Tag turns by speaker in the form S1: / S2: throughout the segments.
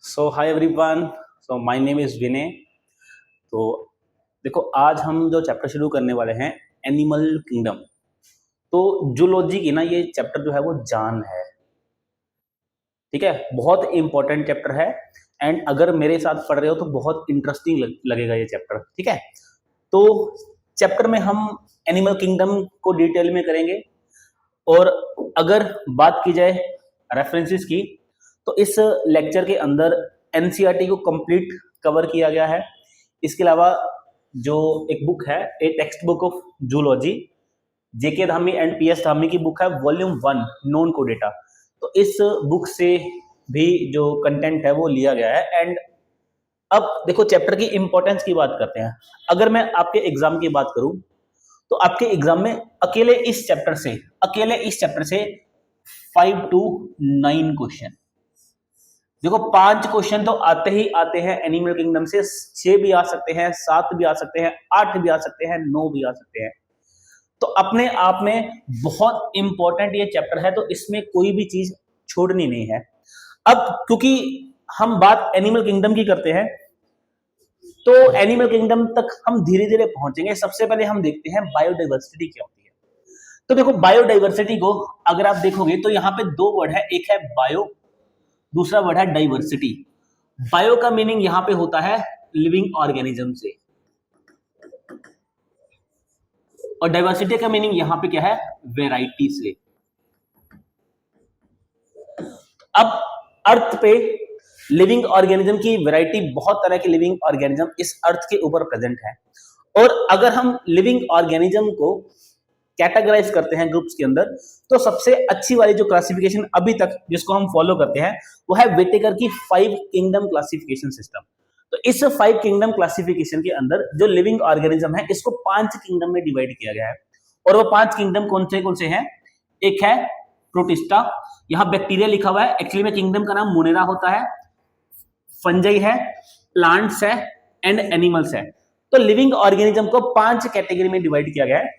S1: Hi everyone. My name is Vinay. तो देखो, आज हम जो चैप्टर शुरू करने वाले हैं, एनिमल किंगडम। तो जूलॉजी की ना ये चैप्टर जो है वो जान है। ठीक है, बहुत इंपॉर्टेंट चैप्टर है। एंड अगर मेरे साथ पढ़ रहे हो तो बहुत इंटरेस्टिंग लगेगा ये चैप्टर। ठीक है, तो चैप्टर में हम एनिमल किंगडम को डिटेल में करेंगे। और अगर बात की जाए रेफरेंसेस की, तो इस लेक्चर के अंदर एनसीईआरटी को कंप्लीट कवर किया गया है। इसके अलावा जो एक बुक है, ए text book of zoology, JK Dhami and PS Dhami की बुक है, वॉल्यूम 1 नॉन कोडेटा। तो इस बुक से भी जो कंटेंट है वो लिया गया है। एंड अब देखो, चैप्टर की इंपॉर्टेंस की बात करते हैं। अगर मैं आपके एग्जाम की बात करूं तो आपके एग्जाम में अकेले इस चैप्टर से 5 to 9 क्वेश्चन। देखो, 5 क्वेश्चन तो आते ही आते हैं एनिमल किंगडम से। 6 भी आ सकते हैं, 7 भी आ सकते हैं, 8 भी आ सकते हैं, 9 भी आ सकते हैं। तो अपने आप में बहुत इंपॉर्टेंट ये चैप्टर है, तो इसमें कोई भी चीज छोड़नी नहीं है। अब क्योंकि हम बात एनिमल किंगडम की करते हैं, तो एनिमल किंगडम तक हम धीरे धीरे पहुंचेंगे। सबसे पहले हम देखते हैं बायोडाइवर्सिटी क्या होती है। तो देखो, बायोडाइवर्सिटी को अगर आप देखोगे तो यहाँ पे 2 वर्ड है, एक है बायो, दूसरा वर्ड है डाइवर्सिटी। बायो का मीनिंग यहाँ पे होता है लिविंग ऑर्गेनिज्म से, और डाइवर्सिटी का मीनिंग यहाँ पे क्या है, वेराइटी से। अब अर्थ पे लिविंग ऑर्गेनिज्म की वैरायटी, बहुत तरह के लिविंग ऑर्गेनिज्म इस अर्थ के ऊपर प्रेजेंट है। और अगर हम लिविंग ऑर्गेनिज्म को कैटेगराइज करते हैं ग्रुप्स के अंदर, तो सबसे अच्छी वाली जो क्लासिफिकेशन अभी तक जिसको हम फॉलो करते हैं वो है व्हिटेकर की 5 किंगडम क्लासिफिकेशन सिस्टम। तो इस 5 किंगडम क्लासिफिकेशन के अंदर जो लिविंग ऑर्गेनिज्म है, इसको 5 किंगडम में डिवाइड किया गया है। और वो 5 किंगडम कौन से हैं? एक है प्रोटिस्टा, यहां बैक्टीरिया लिखा हुआ है, एक्चुअली में किंगडम का नाम मोनेरा होता है। फंजाई है, प्लांट्स है, एंड एनिमल्स है। तो लिविंग ऑर्गेनिज्म को 5 कैटेगरी में डिवाइड किया गया है।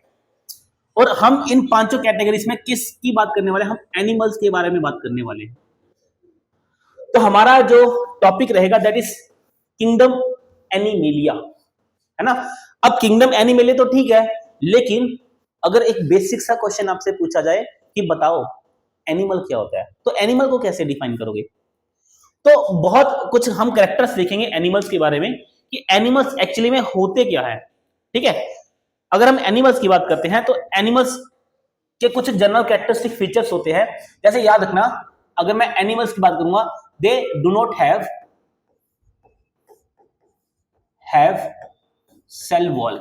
S1: और हम इन 5 कैटेगरीज में किसकी बात करने वाले हैं? हम एनिमल्स के बारे में बात करने वाले हैं। तो हमारा जो टॉपिक रहेगा दैट इज किंगडम एनिमेलिया, है ना। अब किंगडम एनिमेलिया तो ठीक है, लेकिन अगर एक बेसिक सा क्वेश्चन आपसे पूछा जाए कि बताओ एनिमल क्या होता है, तो एनिमल को कैसे डिफाइन करोगे? तो बहुत कुछ हम कैरेक्टर्स देखेंगे एनिमल्स के बारे में कि एनिमल्स एक्चुअली में होते क्या है। ठीक है, अगर हम एनिमल्स की बात करते हैं तो एनिमल्स के कुछ जनरल कैरेक्टरिस्टिक फीचर्स होते हैं। जैसे याद रखना, अगर मैं एनिमल्स की बात करूंगा, they do not have cell wall.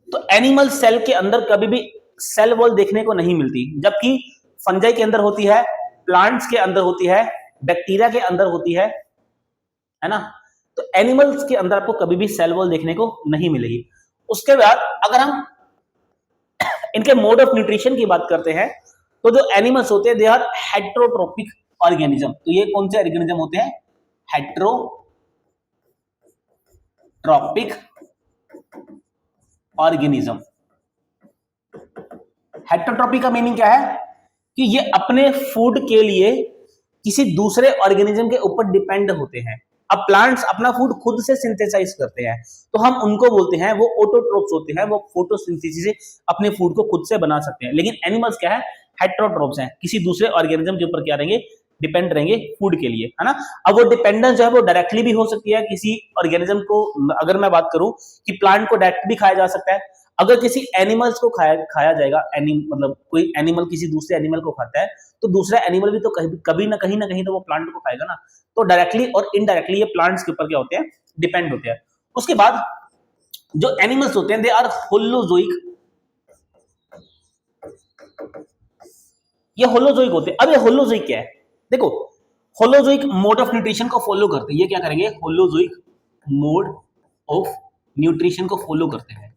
S1: तो एनिमल सेल के अंदर कभी भी सेल वॉल देखने को नहीं मिलती, जबकि फंजाई के अंदर होती है, प्लांट्स के अंदर होती है, बैक्टीरिया के अंदर होती है ना। तो एनिमल्स के अंदर आपको कभी भी सेल वॉल देखने को नहीं मिलेगी। उसके बाद अगर हम इनके मोड ऑफ न्यूट्रिशन की बात करते हैं, तो जो एनिमल्स होते हैं दे आर हेट्रोट्रोपिक ऑर्गेनिज्म। तो ये कौन से ऑर्गेनिज्म होते हैं? Heterotrophic organism. हेट्रोट्रोपिक का मीनिंग क्या है कि ये अपने फूड के लिए किसी दूसरे ऑर्गेनिज्म के ऊपर डिपेंड होते हैं। अब प्लांट्स अपना फूड खुद से सिंथेसाइज करते हैं, तो हम उनको बोलते हैं वो ऑटोट्रोप्स होते हैं, वो फोटोसिंथेसिस से अपने फूड को खुद से बना सकते हैं। लेकिन एनिमल्स क्या है? हेट्रोट्रोप्स हैं, किसी दूसरे ऑर्गेनिज्म के ऊपर क्या रहेंगे? डिपेंड रहेंगे फूड के लिए, है ना। अब वो डिपेंडेंस जो है वो डायरेक्टली भी हो सकती है किसी ऑर्गेनिज्म को। अगर मैं बात करूं कि प्लांट को डायरेक्ट भी खाया जा सकता है, अगर किसी एनिमल्स को खाया जाएगा, मतलब कोई एनिमल किसी दूसरे एनिमल को खाता है, तो दूसरा एनिमल भी तो कभी ना कहीं तो वो प्लांट को खाएगा ना। तो डायरेक्टली और इनडायरेक्टली ये प्लांट्स के ऊपर क्या होते हैं? डिपेंड होते हैं। उसके बाद जो एनिमल्स होते हैं दे आर होलोजोइक। ये होलोजोइक होते हैं। अब ये होलोजोइक क्या है? देखो, होलोजोइक मोड ऑफ न्यूट्रिशन को फॉलो करते हैं। ये क्या करेंगे? होलोजोइक मोड ऑफ न्यूट्रिशन को फॉलो करते हैं।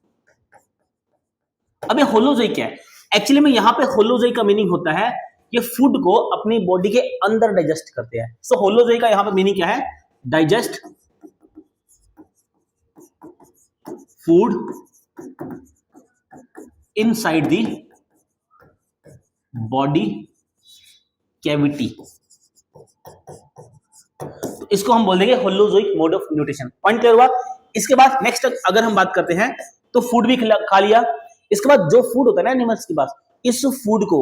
S1: अब ये होलोजोइक क्या है? एक्चुअली में यहाँ पे होलोजोइक का मीनिंग होता है ये फूड को अपनी बॉडी के अंदर डाइजेस्ट करते हैं। सो होलोजोइक का यहाँ पे मीनिंग क्या है? Digest food inside the body cavity. इसको हम बोल देंगे holozoic mode of nutrition. Point clear हुआ? इसके बाद नेक्स्ट अगर हम बात करते हैं तो फूड भी खा लिया। इसके बाद जो फूड होता है ना एनिमल्स के पास, इस फूड को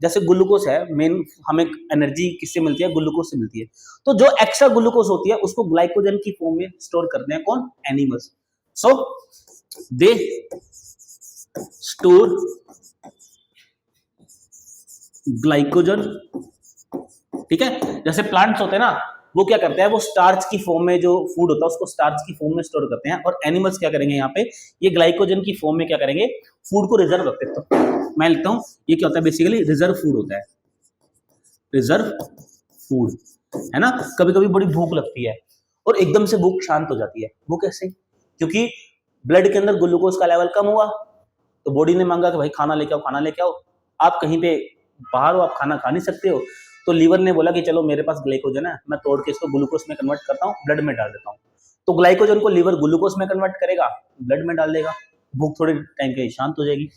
S1: जैसे ग्लूकोज है, मेन हमें एनर्जी किससे मिलती है? ग्लूकोज से मिलती है। तो जो एक्स्ट्रा ग्लूकोज होती है उसको ग्लाइकोजन की फॉर्म में स्टोर करते हैं कौन? Animals. So they store glycogen, ठीक है। जैसे प्लांट्स होते हैं ना, वो क्या करते हैं? वो स्टार्च की फॉर्म में जो फूड होता है उसको स्टार्च की फॉर्म में स्टोर करते हैं, और एनिमल्स क्या करेंगे यहाँ पे? ये ग्लाइकोजन की फॉर्म में क्या करेंगे? फूड को रिजर्व रखते हैं। तो मैं लिखता हूँ ये क्या होता है? बेसिकली रिजर्व फूड होता है, रिजर्व फूड, है ना। कभी कभी बड़ी भूख लगती है और एकदम से भूख शांत हो जाती है, वो कैसे? क्योंकि ब्लड के अंदर ग्लूकोज का लेवल कम हुआ, तो बॉडी ने मांगा कि भाई खाना लेके आओ, खाना लेके आओ। आप कहीं पे बाहर हो, आप खाना खा नहीं सकते हो, तो लीवर ने बोला कि चलो मेरे पास ग्लाइकोजन है, मैं तोड़ के इसको ग्लूकोज में कन्वर्ट करता हूँ, ब्लड में डाल देता हूँ। तो ग्लाइकोजन को लीवर ग्लूकोज में कन्वर्ट करेगा, ब्लड में डाल देगा, भूख थोड़े टाइम के शांत हो जाएगी,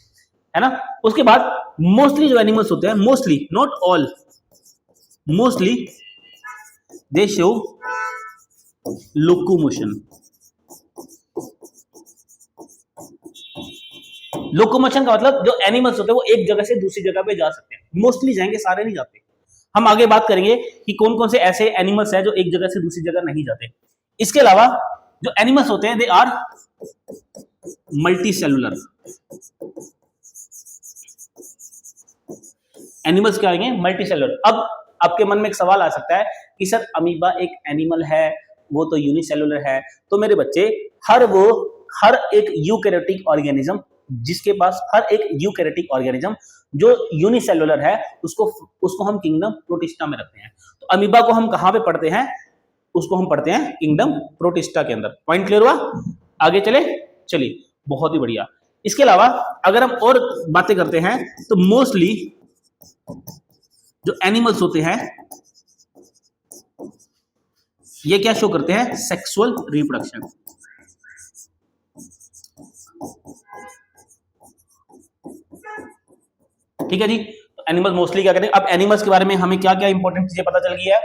S1: है ना। उसके बाद मोस्टली जो एनिमल्स होते हैं, mostly not all, mostly they show locomotion. Locomotion का मतलब जो एनिमल्स होते हैं वो एक जगह से दूसरी जगह पे जा सकते हैं, मोस्टली जाएंगे, सारे नहीं जाते। हम आगे बात करेंगे कि कौन कौन से ऐसे एनिमल्स हैं जो एक जगह से दूसरी जगह नहीं जाते। इसके अलावा जो एनिमल्स होते हैं they are multicellular. Animals क्या आएंगे? Multicellular. अब आपके मन में एक सवाल आ सकता है कि सर अमीबा एक एनिमल है, वो तो यूनिसेलुलर है। तो मेरे बच्चे हर एक यूकैरियोटिक ऑर्गेनिज्म जिसके पास हर एक यूकैरियोटिक ऑर्गेनिज्म जो यूनिसेलुलर है उसको हम किंगडम प्रोटिस्टा में रखते हैं। तो अमीबा को हम कहां पे पढ़ते हैं? उसको हम पढ़ते हैं किंगडम प्रोटिस्टा के अंदर। पॉइंट क्लियर हुआ? आगे चलिए बहुत ही बढ़िया। इसके अलावा अगर हम और बातें करते हैं तो मोस्टली जो एनिमल्स होते हैं ये क्या शो करते हैं? Sexual reproduction. ठीक है जी। तो एनिमल मोस्टली क्या करते हैं? अब एनिमल्स के बारे में हमें क्या क्या इंपॉर्टेंट चीजें पता चल गई है?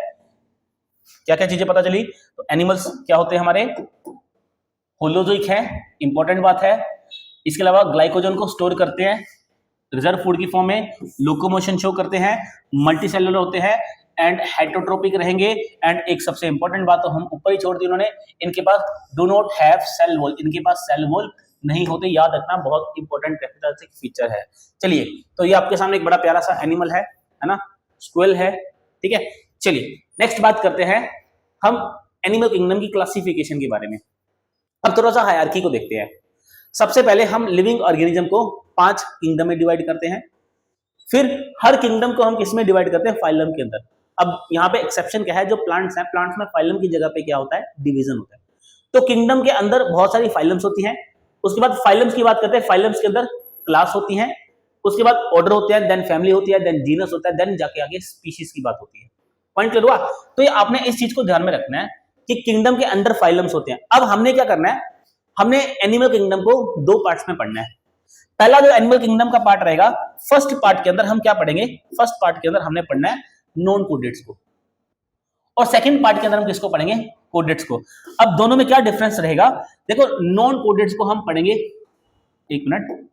S1: क्या क्या चीजें पता चली? तो एनिमल्स क्या होते हैं हमारे? होलोजोइक है, इंपॉर्टेंट बात है। इसके अलावा ग्लाइकोजन को स्टोर करते हैं रिजर्व फूड की फॉर्म में, लोकोमोशन शो करते हैं, मल्टीसेलुलर होते हैं एंड हेटरोट्रोपिक रहेंगे। एंड एक सबसे इंपॉर्टेंट बात तो हम ऊपर ही छोड़ दी उन्होंने, इनके पास do not have cell wall, इनके पास सेल वॉल नहीं होते। याद रखना, बहुत इंपॉर्टेंट कैरेक्टरिस्टिक फीचर है। चलिए, तो ये आपके सामने एक बड़ा प्यारा सा एनिमल है ना, स्क्विल है, ठीक है। चलिए नेक्स्ट बात करते हैं हम एनिमल किंगडम की क्लासिफिकेशन के बारे में। अब थोड़ा सा हायरार्की को देखते हैं। सबसे पहले हम लिविंग ऑर्गेनिज्म को 5 किंगडम में डिवाइड करते हैं, फिर हर किंगडम को हम किसमें डिवाइड करते हैं? फाइलम के अंदर। अब यहाँ पे एक्सेप्शन क्या है? जो प्लांट्स हैं, प्लांट्स में फाइलम की जगह पे क्या होता है? डिवीजन होता है। तो किंगडम के अंदर बहुत सारी फाइलम्स होती हैं। उसके बाद फाइलम्स की बात करते हैं, फाइलम्स के अंदर क्लास होती हैं, उसके बाद ऑर्डर होते हैं, देन फैमिली होती है, देन जीनस होता है, देन जाके आगे स्पीशीज की बात होती है। पॉइंट क्लियर हुआ? तो ये आपने इस चीज को ध्यान में रखना है कि किंगडम के अंदर फाइलम्स होते हैं। अब हमने क्या करना है? हमने एनिमल किंगडम को 2 पार्ट्स में पढ़ना है। पहला जो एनिमल किंगडम का पार्ट रहेगा, फर्स्ट पार्ट के अंदर हम क्या पढ़ेंगे? फर्स्ट पार्ट के अंदर हमने पढ़ना है नॉन कोडेट्स को, और सेकंड पार्ट के अंदर हम किसको पढ़ेंगे? कोडेट्स को। अब दोनों में क्या डिफरेंस रहेगा? देखो, नॉन कोडेट्स को हम पढ़ेंगे, एक मिनट,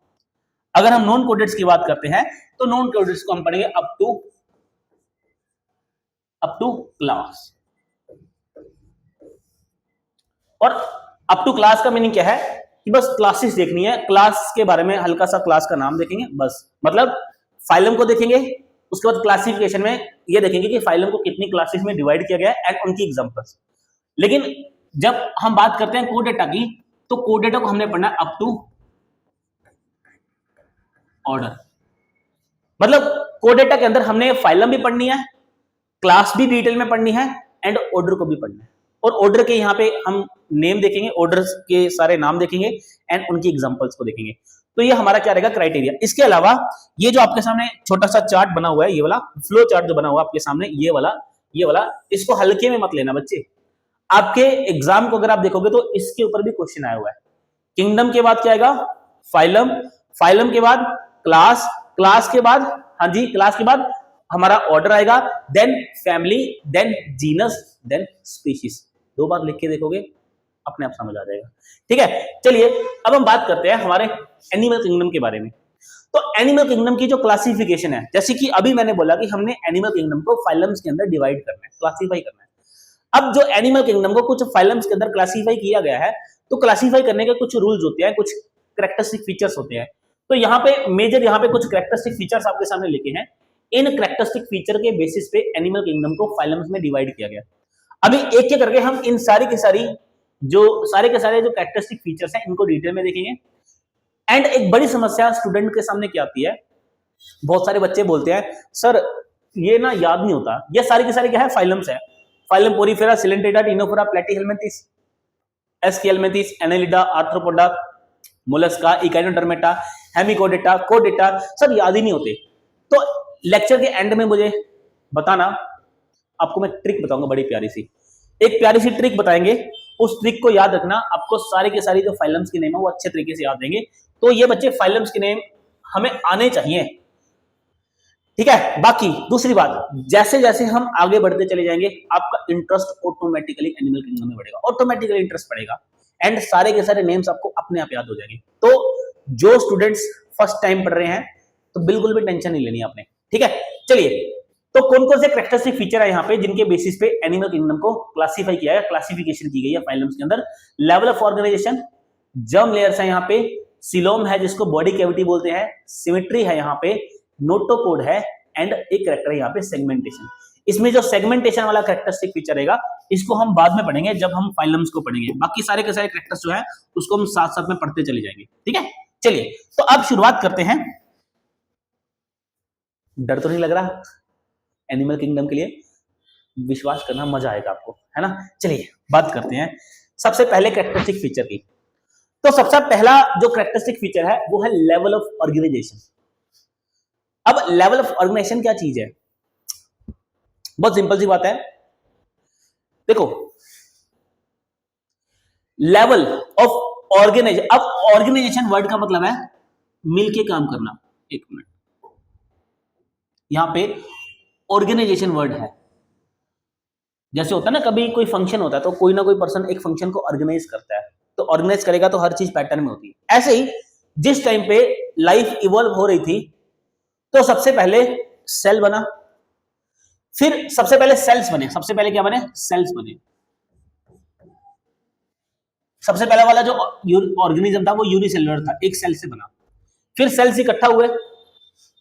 S1: अगर हम नॉन कोडेट्स की बात करते हैं तो नॉन कोडेट्स को हम पढ़ेंगे अप टू क्लास। और अप टू क्लास का मीनिंग क्या है? कि बस क्लासेस देखनी है, क्लास के बारे में हल्का सा क्लास का नाम देखेंगे बस। मतलब फाइलम को देखेंगे, उसके बाद क्लासिफिकेशन में ये देखेंगे कि फाइलम को कितनी क्लासेस में डिवाइड किया गया है एंड उनकी एग्जांपल्स। लेकिन जब हम बात करते हैं कोडेटा की, तो कोडेटा को हमने पढ़ना अप टू ऑर्डर। मतलब कोडेटा के अंदर हमने फाइलम भी पढ़नी है, क्लास भी डिटेल में पढ़नी है एंड ऑर्डर को भी पढ़ना है। और ऑर्डर के यहाँ पे हम नेम देखेंगे, ऑर्डर्स के सारे नाम देखेंगे एंड उनकी एग्जांपल्स को देखेंगे। तो ये हमारा क्या रहेगा? क्राइटेरिया। इसके अलावा ये जो आपके सामने छोटा सा चार्ट बना हुआ है, ये वाला फ्लो चार्ट जो बना हुआ है आपके सामने, ये वाला इसको हल्के में मत लेना बच्चे। आपके एग्जाम को अगर आप देखोगे तो इसके ऊपर भी क्वेश्चन आया हुआ है। किंगडम के बाद क्या आएगा? फाइलम, फाइलम के बाद क्लास, क्लास के बाद, हाँ जी, क्लास के बाद हमारा ऑर्डर आएगा, then family, then genus, then species. 2 बार लिख के देखोगे अपने आप समझ आ जाएगा। ठीक है, चलिए अब हम बात करते हैं हमारे एनिमल किंगडम के बारे में। तो एनिमल किंगडम की जो क्लासिफिकेशन है, जैसे कि अभी मैंने बोला कि हमने एनिमल किंगडम को फाइलम्स के अंदर डिवाइड करना है, क्लासिफाई करना है। अब जो एनिमल किंगडम को कुछ फाइलम्स के अंदर क्लासिफाई किया गया है, तो क्लासिफाई करने के कुछ रूल्स होते हैं, कुछ कैरेक्टरिस्टिक फीचर्स होते हैं। तो यहाँ पे मेजर, यहाँ पे कुछ कैरेक्टरिस्टिक फीचर्स आपके सामने लिखे हैं। इन कैरेक्टरिस्टिक फीचर के बेसिस पे एनिमल किंगडम को फाइलम्स में डिवाइड किया गया। अभी एक एक करके हम इन सारी के सारी जो सारे के सारे जो कैरेक्टरिस्टिक फीचर्स हैं इनको डिटेल में देखेंगे। एंड एक बड़ी समस्या स्टूडेंट के सामने क्या आती है, बहुत सारे बच्चे बोलते हैं सर ये ना याद नहीं होता, ये सारी की सारी क्या है, फाइलम्स है। Phylum Porifera, Coelenterata, Ctenophora, Platyhelminthes, Aschelminthes, Annelida, Arthropoda, Mollusca, Echinodermata, Hemichordata, कोडेटा, सब याद ही नहीं होते। तो लेक्चर के एंड में मुझे बताना, आपको मैं ट्रिक बताऊंगा बड़ी प्यारी सी, एक प्यारी सी ट्रिक बताएंगे, उस ट्रिक को याद रखना। आपको सारे के सारे जो फाइलम्स के नेम है वो अच्छे तरीके से याद रहेंगे। तो ये बच्चे फाइलम्स के नेम हमें आने चाहिए, ठीक है। बाकी दूसरी बात, जैसे जैसे हम आगे बढ़ते चले जाएंगे आपका इंटरेस्ट ऑटोमेटिकली एनिमल किंगडम में बढ़ेगा, ऑटोमेटिकली इंटरेस्ट बढ़ेगा एंड सारे के सारे नेम्स आपको अपने आप याद हो जाएंगे। तो जो स्टूडेंट्स फर्स्ट टाइम पढ़ रहे हैं तो बिल्कुल भी टेंशन नहीं लेनी आपने, ठीक है। चलिए, तो कौन कौन से कैरेक्टरिस्टिक फीचर है यहाँ पे जिनके बेसिस पे एनिमल किंगडम को क्लासिफाई किया है, क्लासिफिकेशन की गई है फाइलम्स के अंदर। Level of organisation, germ layers है यहाँ पे, सिलोम है जिसको बॉडी कैविटी बोलते हैं, सिमेट्री है यहाँ पे, नोटोकोड है एंड एक कैरेक्टर है यहाँ पे सेगमेंटेशन। इसमें जो सेगमेंटेशन वाला कैरेक्टरिस्टिक फीचर रहेगा इसको हम बाद में पढ़ेंगे जब हम फाइलम्स को पढ़ेंगे। बाकी सारे के सारे कैरेक्टर्स जो है उसको हम साथ साथ में पढ़ते चले जाएंगे, ठीक है। चलिए, तो अब शुरुआत करते हैं। डर तो नहीं लग रहा एनिमल किंगडम के लिए? विश्वास करना, मजा आएगा आपको, है ना। चलिए बात करते हैं सबसे पहले कैरेक्टरिस्टिक फीचर की। तो सबसे पहला जो कैरेक्टरिस्टिक फीचर है वो है लेवल ऑफ ऑर्गेनाइजेशन। अब लेवल ऑफ ऑर्गेनाइजेशन क्या चीज है? बहुत सिंपल सी बात है, देखो लेवल ऑफ ऑर्गेनाइजेशन। अब ऑर्गेनाइजेशन वर्ड का मतलब है मिलके काम करना। एक मिनट, यहां पे ऑर्गेनाइजेशन वर्ड है। जैसे होता है ना, कभी कोई फंक्शन होता है तो कोई ना कोई पर्सन एक फंक्शन को ऑर्गेनाइज करता है, तो ऑर्गेनाइज करेगा तो हर चीज पैटर्न में होती है। ऐसे ही जिस टाइम पे लाइफ इवॉल्व हो रही थी तो सबसे पहले सेल बना, फिर सबसे पहले सेल्स बने। सबसे पहले क्या बने? सेल्स बने। सबसे पहला वाला जो ऑर्गेनिज्म था वो यूनिसेलुलर था, एक सेल से बना। फिर सेल्स इकट्ठा हुए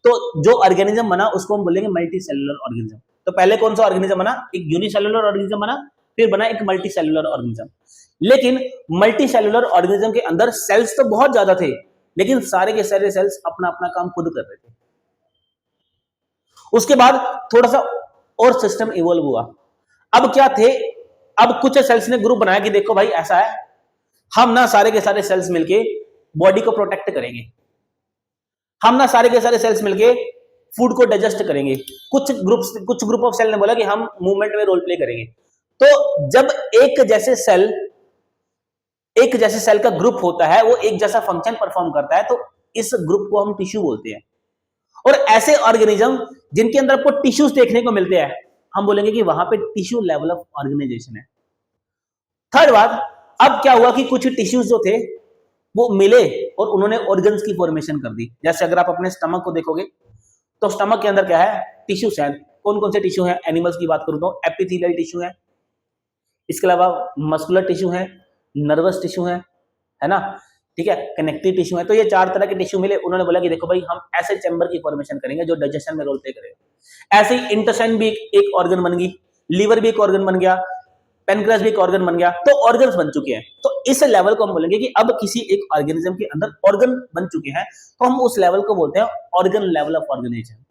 S1: तो जो ऑर्गेनिज्म बना उसको हम बोलेंगे मल्टी सेलुलर ऑर्गेनिज्म। तो पहले कौन सा ऑर्गेनिज्म बना? एक यूनिसेलुलर ऑर्गेनिज्म बना, फिर बना एक मल्टी सेलुलर ऑर्गेनिज्म। लेकिन मल्टी सेलुलर ऑर्गेनिज्म के अंदर सेल्स तो बहुत ज्यादा थे, लेकिन सारे के सारे सेल्स अपना अपना काम खुद कर रहे थे। उसके बाद थोड़ा सा और सिस्टम इवॉल्व हुआ। अब क्या थे, अब कुछ सेल्स ने ग्रुप बनाया कि देखो भाई ऐसा है, हम ना सारे के सारे सेल्स मिलके बॉडी को प्रोटेक्ट करेंगे, हम ना सारे के सारे सेल्स मिलके फूड को डाइजेस्ट करेंगे। कुछ ग्रुप ऑफ सेल ने बोला कि हम मूवमेंट में रोल प्ले करेंगे। तो जब एक जैसे सेल का ग्रुप होता है, वो एक जैसा फंक्शन परफॉर्म करता है, तो इस ग्रुप को हम टिश्यू बोलते हैं। और ऐसे ऑर्गेनिज्म जिनके अंदर आपको टिश्यूज देखने को मिलते हैं, हम बोलेंगे कि वहां पे टिश्यू लेवल ऑफ ऑर्गेनाइजेशन है। थर्ड बात, अब क्या हुआ कि कुछ टिश्यूज जो थे वो मिले और उन्होंने ऑर्गन्स की फॉर्मेशन कर दी। जैसे अगर आप अपने स्टमक को देखोगे तो स्टमक के अंदर क्या है? टिश्यूज हैं। कौन कौन से टिश्यू हैं? एनिमल्स की बात करूं तो एपिथेलियल टिश्यू है, इसके अलावा मस्कुलर टिश्यू है, नर्वस टिश्यू है ना, ठीक है, कनेक्टिव टिश्यू है। तो ये 4 तरह के टिश्यू मिले, उन्होंने बोला कि देखो भाई हम ऐसे चैम्बर की फॉर्मेशन करेंगे जो डाइजेशन में रोल प्ले करेगा। ऐसे ही इंटेस्टाइन भी एक ऑर्गन बन गई, लीवर भी एक ऑर्गन बन गया, पेनक्रियास भी एक ऑर्गन बन गया, तो ऑर्गन्स बन चुके हैं। तो इस लेवल को हम बोलेंगे कि अब किसी एक ऑर्गेनिज्म के अंदर ऑर्गन बन चुके हैं, तो हम उस लेवल को बोलते हैं ऑर्गन लेवल ऑफ ऑर्गेनाइजेशन।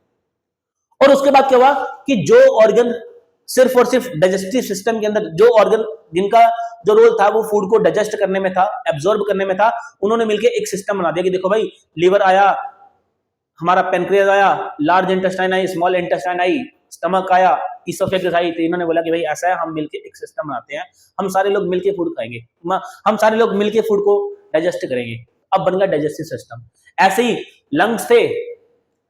S1: और उसके बाद क्या हुआ कि जो ऑर्गन सिर्फ और सिर्फ डाइजेस्टिव सिस्टम के अंदर, जो ऑर्गन जिनका जो रोल था वो फूड को डाइजेस्ट करने में था, एब्जॉर्ब करने में था, उन्होंने मिलकर एक सिस्टम बना दिया कि देखो भाई लीवर आया, हमारा पेनक्रियास आया, लार्ज इंटेस्टाइन आई, स्मॉल इंटेस्टाइन आई, स्टमक आया, इसोफेगस आई। तो इन्होंने बोला कि भाई ऐसा है, हम मिलके एक सिस्टम बनाते हैं, हम सारे लोग मिलके फूड खाएंगे, हम सारे लोग मिलके फूड को डाइजेस्ट करेंगे। अब बन गया डाइजेस्टिव सिस्टम। ऐसे ही लंग्स थे,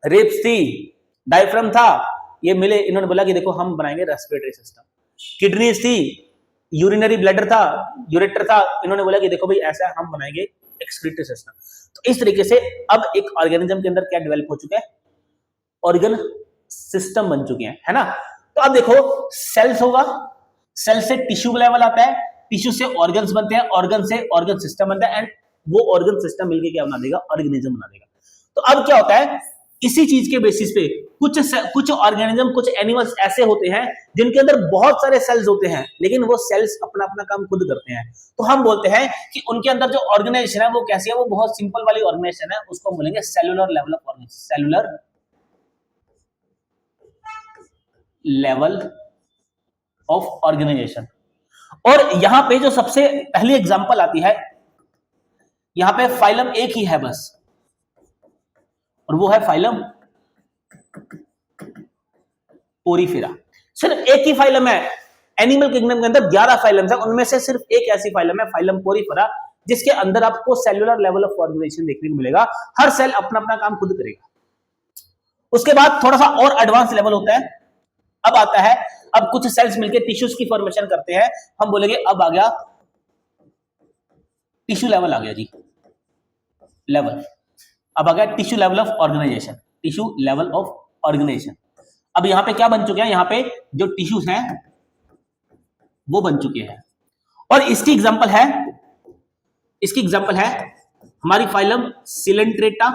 S1: रिब्स थी, डायफ्राम था, ये मिले, इन्होंने बोला कि देखो हम बनाएंगे रेस्पिरेटरी सिस्टम। किडनीज थी, यूरिनरी ब्लैडर था, यूरेटर था, इन्होंने बोला कि देखो भाई ऐसा हम बनाएंगे एक्सक्रीटरी सिस्टम। तो इस तरीके से अब एक ऑर्गेनिज्म के अंदर क्या डेवलप हो चुका है, ऑर्गन सिस्टम बन चुके हैं, है ना। तो अब देखो सेल्स होगा, सेल से टिश्यू लेवल आता है, टिश्यू से ऑर्गन्स बनते हैं, ऑर्गन से ऑर्गन सिस्टम बनता है, एंड वो ऑर्गन सिस्टम मिलके क्या बना देगा, ऑर्गेनिज्म बना देगा। तो अब क्या होता है, इसी चीज के बेसिस पे कुछ ऑर्गेनिज्म, कुछ एनिमल्स ऐसे होते हैं जिनके अंदर बहुत सारे सेल्स होते हैं, लेकिन वो सेल्स अपना अपना काम खुद करते हैं। तो हम बोलते हैं कि उनके अंदर जो ऑर्गेनाइजेशन है वो कैसी है, वो बहुत सिंपल वाली ऑर्गेनाइजेशन है, उसको बोलेंगे cellular level of organisation, cellular level of organisation. और यहां पे जो सबसे पहली एग्जांपल आती है, यहां पे फाइलम एक ही है बस, और वो है फाइलम पोरीफेरा। सिर्फ एक ही फाइलम है। एनिमल किंगडम के अंदर 11 फाइलम्स हैं, उनमें से सिर्फ एक ऐसी फाइलम है, फाइलम पोरीफेरा, जिसके अंदर आपको सेलुलर लेवल ऑफ ऑर्गेनाइजेशन देखने को मिलेगा। हर सेल अपना अपना काम खुद करेगा। उसके बाद थोड़ा सा और एडवांस लेवल होता है, अब आता है, अब कुछ सेल्स मिलकर टिश्यूज की फॉर्मेशन करते हैं, हम बोलेंगे अब आ गया टिश्यू लेवल, आ गया जी लेवल, अब आ गया tissue level of organisation, tissue level of organisation. अब यहां पे क्या बन चुके हैं, यहां पे जो टिश्यूज हैं वो बन चुके हैं, और इसकी एग्जांपल है हमारी phylum Coelenterata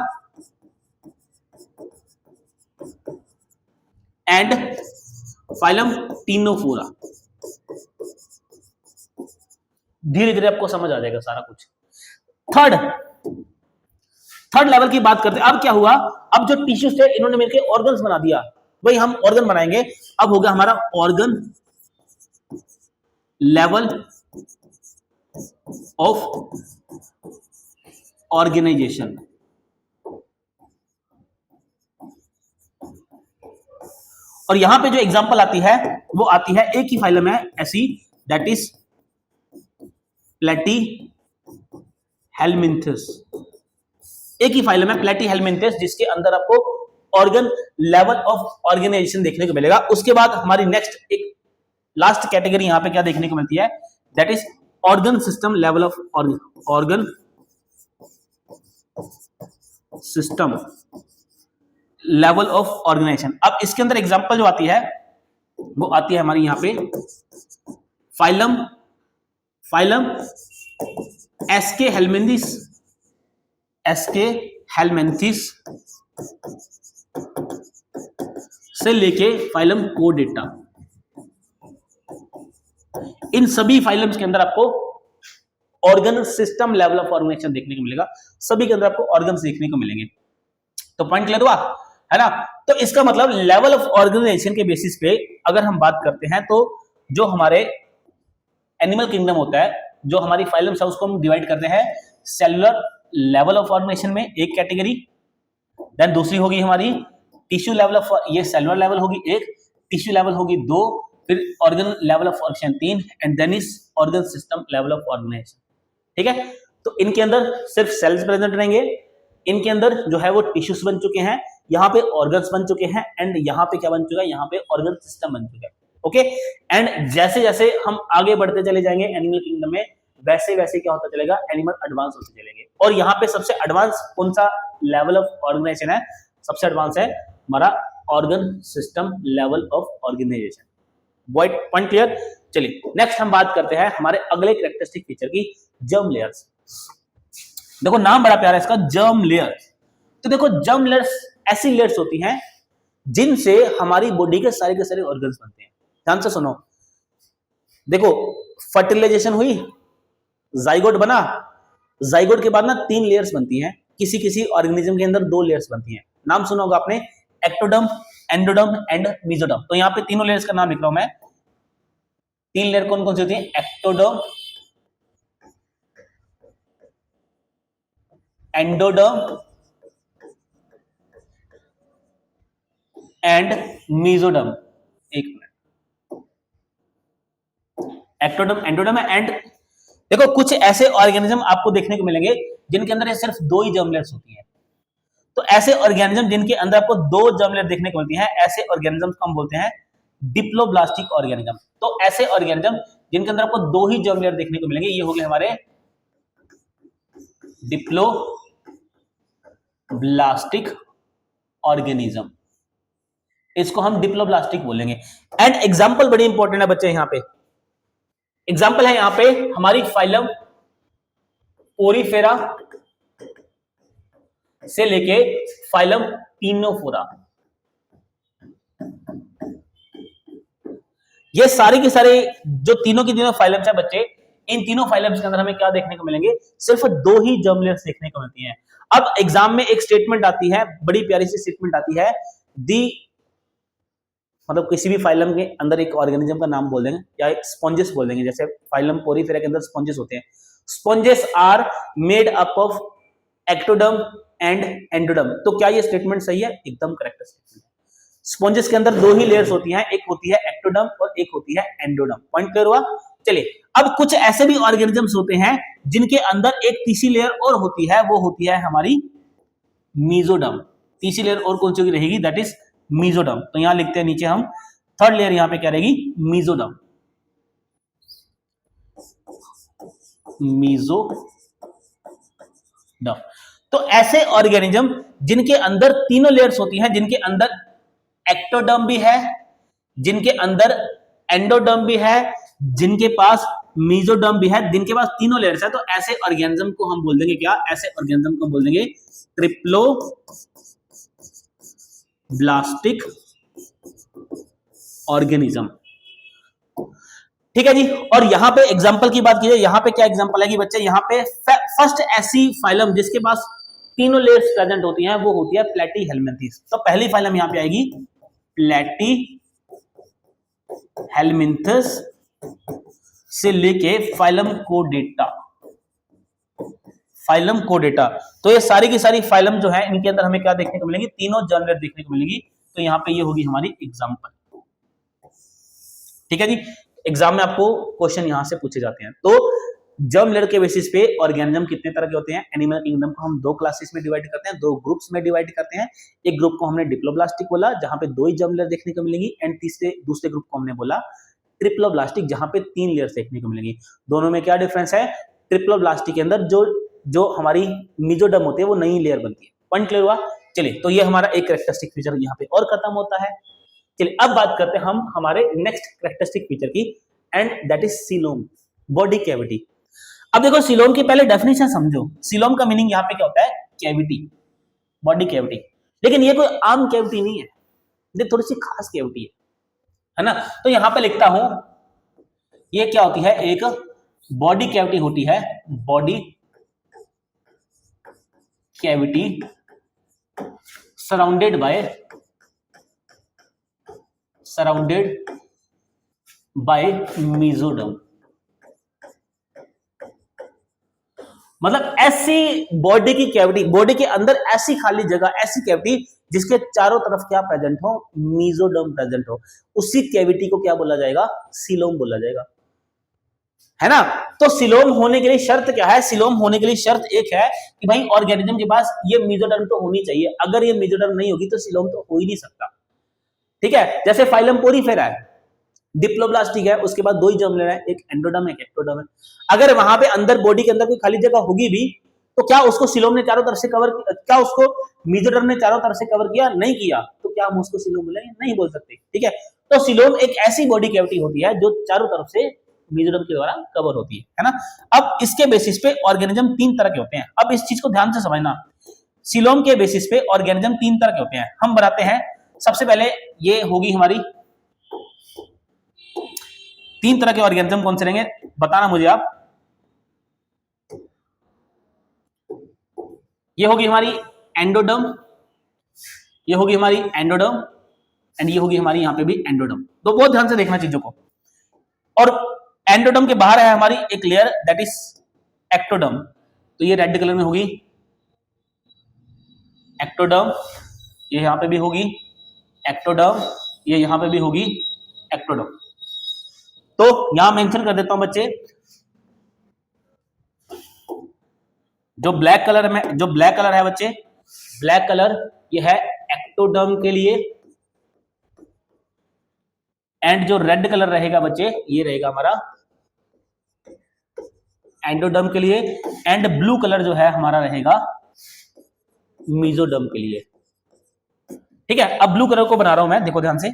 S1: and phylum Ctenophora. धीरे धीरे आपको समझ आ जाएगा सारा कुछ। थर्ड लेवल की बात करते हैं। अब क्या हुआ, अब जो टिश्यूज थे इन्होंने मिलकर ऑर्गन्स बना दिया, भाई हम ऑर्गन बनाएंगे। अब हो गया हमारा ऑर्गन लेवल ऑफ ऑर्गेनाइजेशन। और यहां पे जो एग्जांपल आती है वो आती है, एक ही फाइलम है ऐसी, दैट इज प्लेटीहेल्मिन्थस। एक ही फाइलम है प्लेटीहेल्मिन्थस, जिसके अंदर आपको ऑर्गन लेवल ऑफ ऑर्गेनाइजेशन देखने को मिलेगा। उसके बाद हमारी नेक्स्ट एक लास्ट कैटेगरी यहां पे क्या देखने को मिलती है, that is organ system level of organ system level of organisation. अब इसके अंदर एग्जांपल जो आती है वो आती है हमारी यहां पे फाइलम एसके हेलमिन्थिस से लेके फाइलम कोडेटा। इन सभी फाइलम्स के अंदर आपको organ system level of organisation देखने को मिलेगा, सभी के अंदर आपको ऑर्गन्स देखने को मिलेंगे। तो पॉइंट क्लियर हुआ, है ना। तो इसका मतलब लेवल ऑफ ऑर्गेनाइजेशन के बेसिस पे अगर हम बात करते हैं, तो जो हमारे एनिमल किंगडम होता है, जो हमारी फाइलम्स है, उसको हम डिवाइड करते हैं सेलुलर लेवल ऑफ ऑर्गेनाइजेशन में एक कैटेगरी, देन दूसरी होगी हमारी टिश्यू लेवल ऑफ, ये सेलुलर लेवल होगी एक, टिश्यू लेवल होगी दो, फिर ऑर्गन लेवल ऑफ ऑर्गेनाइजेशन तीन, and then is organ system level of organisation. ठीक है, तो इनके अंदर सिर्फ सेल्स प्रेजेंट रहेंगे, इनके अंदर जो है वो टिश्यूज बन चुके हैं, यहाँ पे ऑर्गन्स बन चुके हैं, एंड यहाँ पे क्या बन चुका है, यहाँ पे ऑर्गन सिस्टम बन चुका है। ओके, एंड जैसे जैसे हम आगे बढ़ते चले जाएंगे एनिमल किंगडम में, वैसे वैसे क्या होता चलेगा, एनिमल एडवांस होते चलेंगे। और यहाँ पे सबसे एडवांस कौन सा लेवल ऑफ ऑर्गेनाइजेशन है, सबसे एडवांस है हमारा organ system level of organisation. Point clear. चलिए नेक्स्ट हम बात करते हैं हमारे अगले कैरेक्टरिस्टिक फीचर की, जर्म लेयर्स। देखो नाम बड़ा प्यारा है इसका, जर्म लेयर। तो देखो जर्म लेयर्स ऐसी लेयर्स होती हैं जिनसे हमारी बॉडी के सारे ऑर्गन्स बनते हैं। ध्यान से सुनो, देखो फर्टिलाइजेशन हुई, जाइगोट बना, जाइगोट के बाद ना 3 लेयर्स बनती हैं, किसी किसी ऑर्गेनिज्म के अंदर 2 लेयर्स बनती हैं। नाम सुना होगा आपने, एक्टोडर्म, एंडोडर्म एंड मेसोडर्म। तो यहाँ पे तीनों लेयर्स का नाम लिख रहा हूं मैं। 3 लेयर कौन कौन सी होती है, एक्टोडर्म, एंडोडर्म एंड मेसोडर्म। एक मिनट, एक्टोडर्म, एंडोडर्म एंड, देखो कुछ ऐसे ऑर्गेनिज्म आपको देखने को मिलेंगे जिनके अंदर सिर्फ 2 ही जर्म लेयर्स होती हैं। तो ऐसे ऑर्गेनिज्म जिनके अंदर आपको दो जर्म लेयर देखने को मिलती हैं, ऐसे ऑर्गेनिज्म को हम बोलते हैं डिप्लोब्लास्टिक ऑर्गेनिज्म। तो ऐसे ऑर्गेनिज्म जिनके अंदर आपको दो ही जर्म लेयर देखने को मिलेंगे, ये हो गए हमारे डिप्लोब्लास्टिक ऑर्गेनिज्म, इसको हम डिप्लोब्लास्टिक बोलेंगे। एंड एग्जांपल बड़ी इंपॉर्टेंट है बच्चे, यहां पे एग्जांपल है यहां पे हमारी फाइलम पोरीफेरा से लेके फाइलम पिनोफोरा, ये सारे के सारे जो तीनों की तीनों फाइलम्स है बच्चे, इन तीनों फाइलम्स के अंदर हमें क्या देखने को मिलेंगे, सिर्फ दो ही जर्म लेयर्स देखने को मिलती हैं। अब एग्जाम में एक स्टेटमेंट आती है, बड़ी प्यारी सी स्टेटमेंट आती है, दी मतलब किसी भी फाइलम के अंदर एक ऑर्गेनिज्म का नाम बोल देंगे या एक स्पॉन्जेस बोल देंगे, जैसे फाइलम पोरीफेरा के अंदर स्पॉन्जेस होते हैं। Sponges are made up of ectoderm and endoderm. तो क्या ये स्टेटमेंट सही है? एकदम करेक्ट स्टेटमेंट है। स्पॉन्जेस के अंदर दो ही लेयर्स होती हैं, एक होती है एक्टोडर्म और एक होती है एंडोडर्म। पॉइंट क्लियर हुआ? चलिए, अब कुछ ऐसे भी ऑर्गेनिजम्स होते हैं जिनके अंदर एक तीसरी लेयर और होती है, वो होती है हमारी मीजोडर्म। तीसरी लेयर और कौन सी रहेगी? That is mesoderm. तो यहां लिखते हैं नीचे हम, थर्ड लेयर यहां पे क्या रहेगी? मीजोडर्म। मीजोडर्म। तो ऐसे ऑर्गेनिज्म जिनके अंदर तीनों लेयर्स होती हैं, जिनके अंदर एक्टोडर्म भी है, जिनके अंदर एंडोडर्म भी है, जिनके पास मीजोडर्म भी है, जिनके पास तीनों लेयर्स है, तो ऐसे ऑर्गेनिज्म को हम बोल देंगे क्या? ऐसे ऑर्गेनिज्म को बोल देंगे ट्रिप्लोब्लास्टिक ऑर्गेनिज्म। ठीक है जी। और यहां पे एग्जांपल की बात कीजिए, यहां पे क्या एग्जांपल है कि बच्चे, यहां पे फर्स्ट ऐसी फाइलम जिसके पास तीनों लेयर्स प्रेजेंट होती हैं, वो होती है प्लेटीहेल्मिन्थस। तो पहली फाइलम यहां पे आएगी प्लेटीहेल्मिन्थस से लेके फाइलम कोडेटा। फाइलम कोडेटा, तो ये सारी की सारी फाइलम जो है, इनके अंदर हमें क्या देखने को मिलेंगी? तीनों जर्म लेयर देखने को मिलेगी। तो यहां पे ये होगी हमारी एग्जांपल। ठीक है जी। एग्जाम में आपको क्वेश्चन यहां से पूछे जाते हैं। तो जर्म लेयर के बेसिस पे ऑर्गेनिज्म कितने तरह के होते हैं? एनिमल किंगडम को हम दो क्लासेस में डिवाइड करते हैं, दो ग्रुप्स में डिवाइड करते हैं। एक ग्रुप को हमने डिप्लोब्लास्टिक बोला, जहां पे दो ही जर्म लेयर देखने को मिलेंगी, एंड दूसरे ग्रुप को हमने बोला ट्रिप्लोब्लास्टिक, जहां पे तीन लेयर्स देखने को मिलेंगी। दोनों में क्या डिफरेंस है? ट्रिप्लोब्लास्टिक के अंदर जो हमारी मीजोडर्म होती है, वो नई लेयर बनती है। पॉइंट क्लियर हुआ? चलिए, तो ये हमारा एक कैरेक्टरिस्टिक फीचर यहाँ पे और खत्म होता है। चलिए, अब बात करते हैं हम हमारे नेक्स्ट कैरेक्टरिस्टिक फीचर की, and that is coelom, body cavity. अब देखो, सीलोम की पहले डेफिनेशन समझो। सीलोम का मीनिंग यहाँ पे क्या होता है? Cavity, body cavity. लेकिन ये कोई आम कैविटी नहीं है, ये थोड़ी सी खास कैविटी है ना। तो यहां पे लिखता हूं, ये क्या होती है? एक बॉडी कैविटी होती है, body cavity surrounded by mesoderm. मतलब ऐसी बॉडी की कैविटी, बॉडी के अंदर ऐसी खाली जगह, ऐसी कैविटी जिसके चारों तरफ क्या प्रेजेंट हो? मीजोडर्म प्रेजेंट हो, उसी कैविटी को क्या बोला जाएगा? सीलोम बोला जाएगा, है ना। तो सीलोम होने के लिए शर्त क्या है? सीलोम होने के लिए शर्त एक है कि भाई ऑर्गेनिज्म के पास ये मीजोडर्म तो होनी चाहिए। अगर ये मीजोडर्म नहीं होगी तो सीलोम तो हो ही नहीं सकता। ठीक है। जैसे फाइलम पोरीफेरा है, डिप्लोब्लास्टिक है, उसके बाद दो ही जर्म लेयर है, एक एंडोडर्म एक एक्टोडर्म है। अगर वहां पे अंदर बॉडी के अंदर कोई खाली जगह होगी भी, तो क्या उसको सीलोम ने चारों तरफ से कवर, क्या उसको मीजोडर्म ने चारों तरफ से कवर किया? नहीं किया। तो क्या हम उसको सीलोम बोलेंगे? नहीं बोल सकते। ठीक है। तो सीलोम एक ऐसी बॉडी कैविटी होती है जो चारों तरफ से मीजोडर्म के द्वारा कवर होती है ना। अब इसके बेसिस पे ऑर्गेनिज्म तीन तरह के होते हैं। अब इस चीज को ध्यान से समझना, सीलोम के बेसिस पे ऑर्गेनिज्म तीन तरह के होते हैं। हम बनाते हैं, सबसे पहले ये होगी हमारी, तीन तरह के ऑर्गेनिज्म कौन से रहेंगे बताना मुझे आप। ये होगी हमारी एंडोडर्म, ये होगी हमारी एंडोडर्म, एंड ये होगी हमारी यहां पे भी एंडोडर्म। तो बहुत ध्यान से देखना चीजों को। और एंडोडर्म के बाहर है हमारी एक लेयर, दैट इज एक्टोडर्म। तो ये रेड कलर में होगी एक्टोडर्म, ये यहां पे भी होगी एक्टोडर्म, ये यहां पे भी होगी एक्टोडर्म। तो यहां मेंशन कर देता हूं बच्चे, जो ब्लैक कलर है बच्चे, ब्लैक कलर ये है एक्टोडर्म के लिए, एंड जो रेड कलर रहेगा बच्चे ये रहेगा हमारा एंडोडर्म के लिए, एंड ब्लू कलर जो है हमारा रहेगा मीजोडर्म के लिए। ठीक है, अब ब्लू कलर को बना रहा हूं मैं, देखो ध्यान से,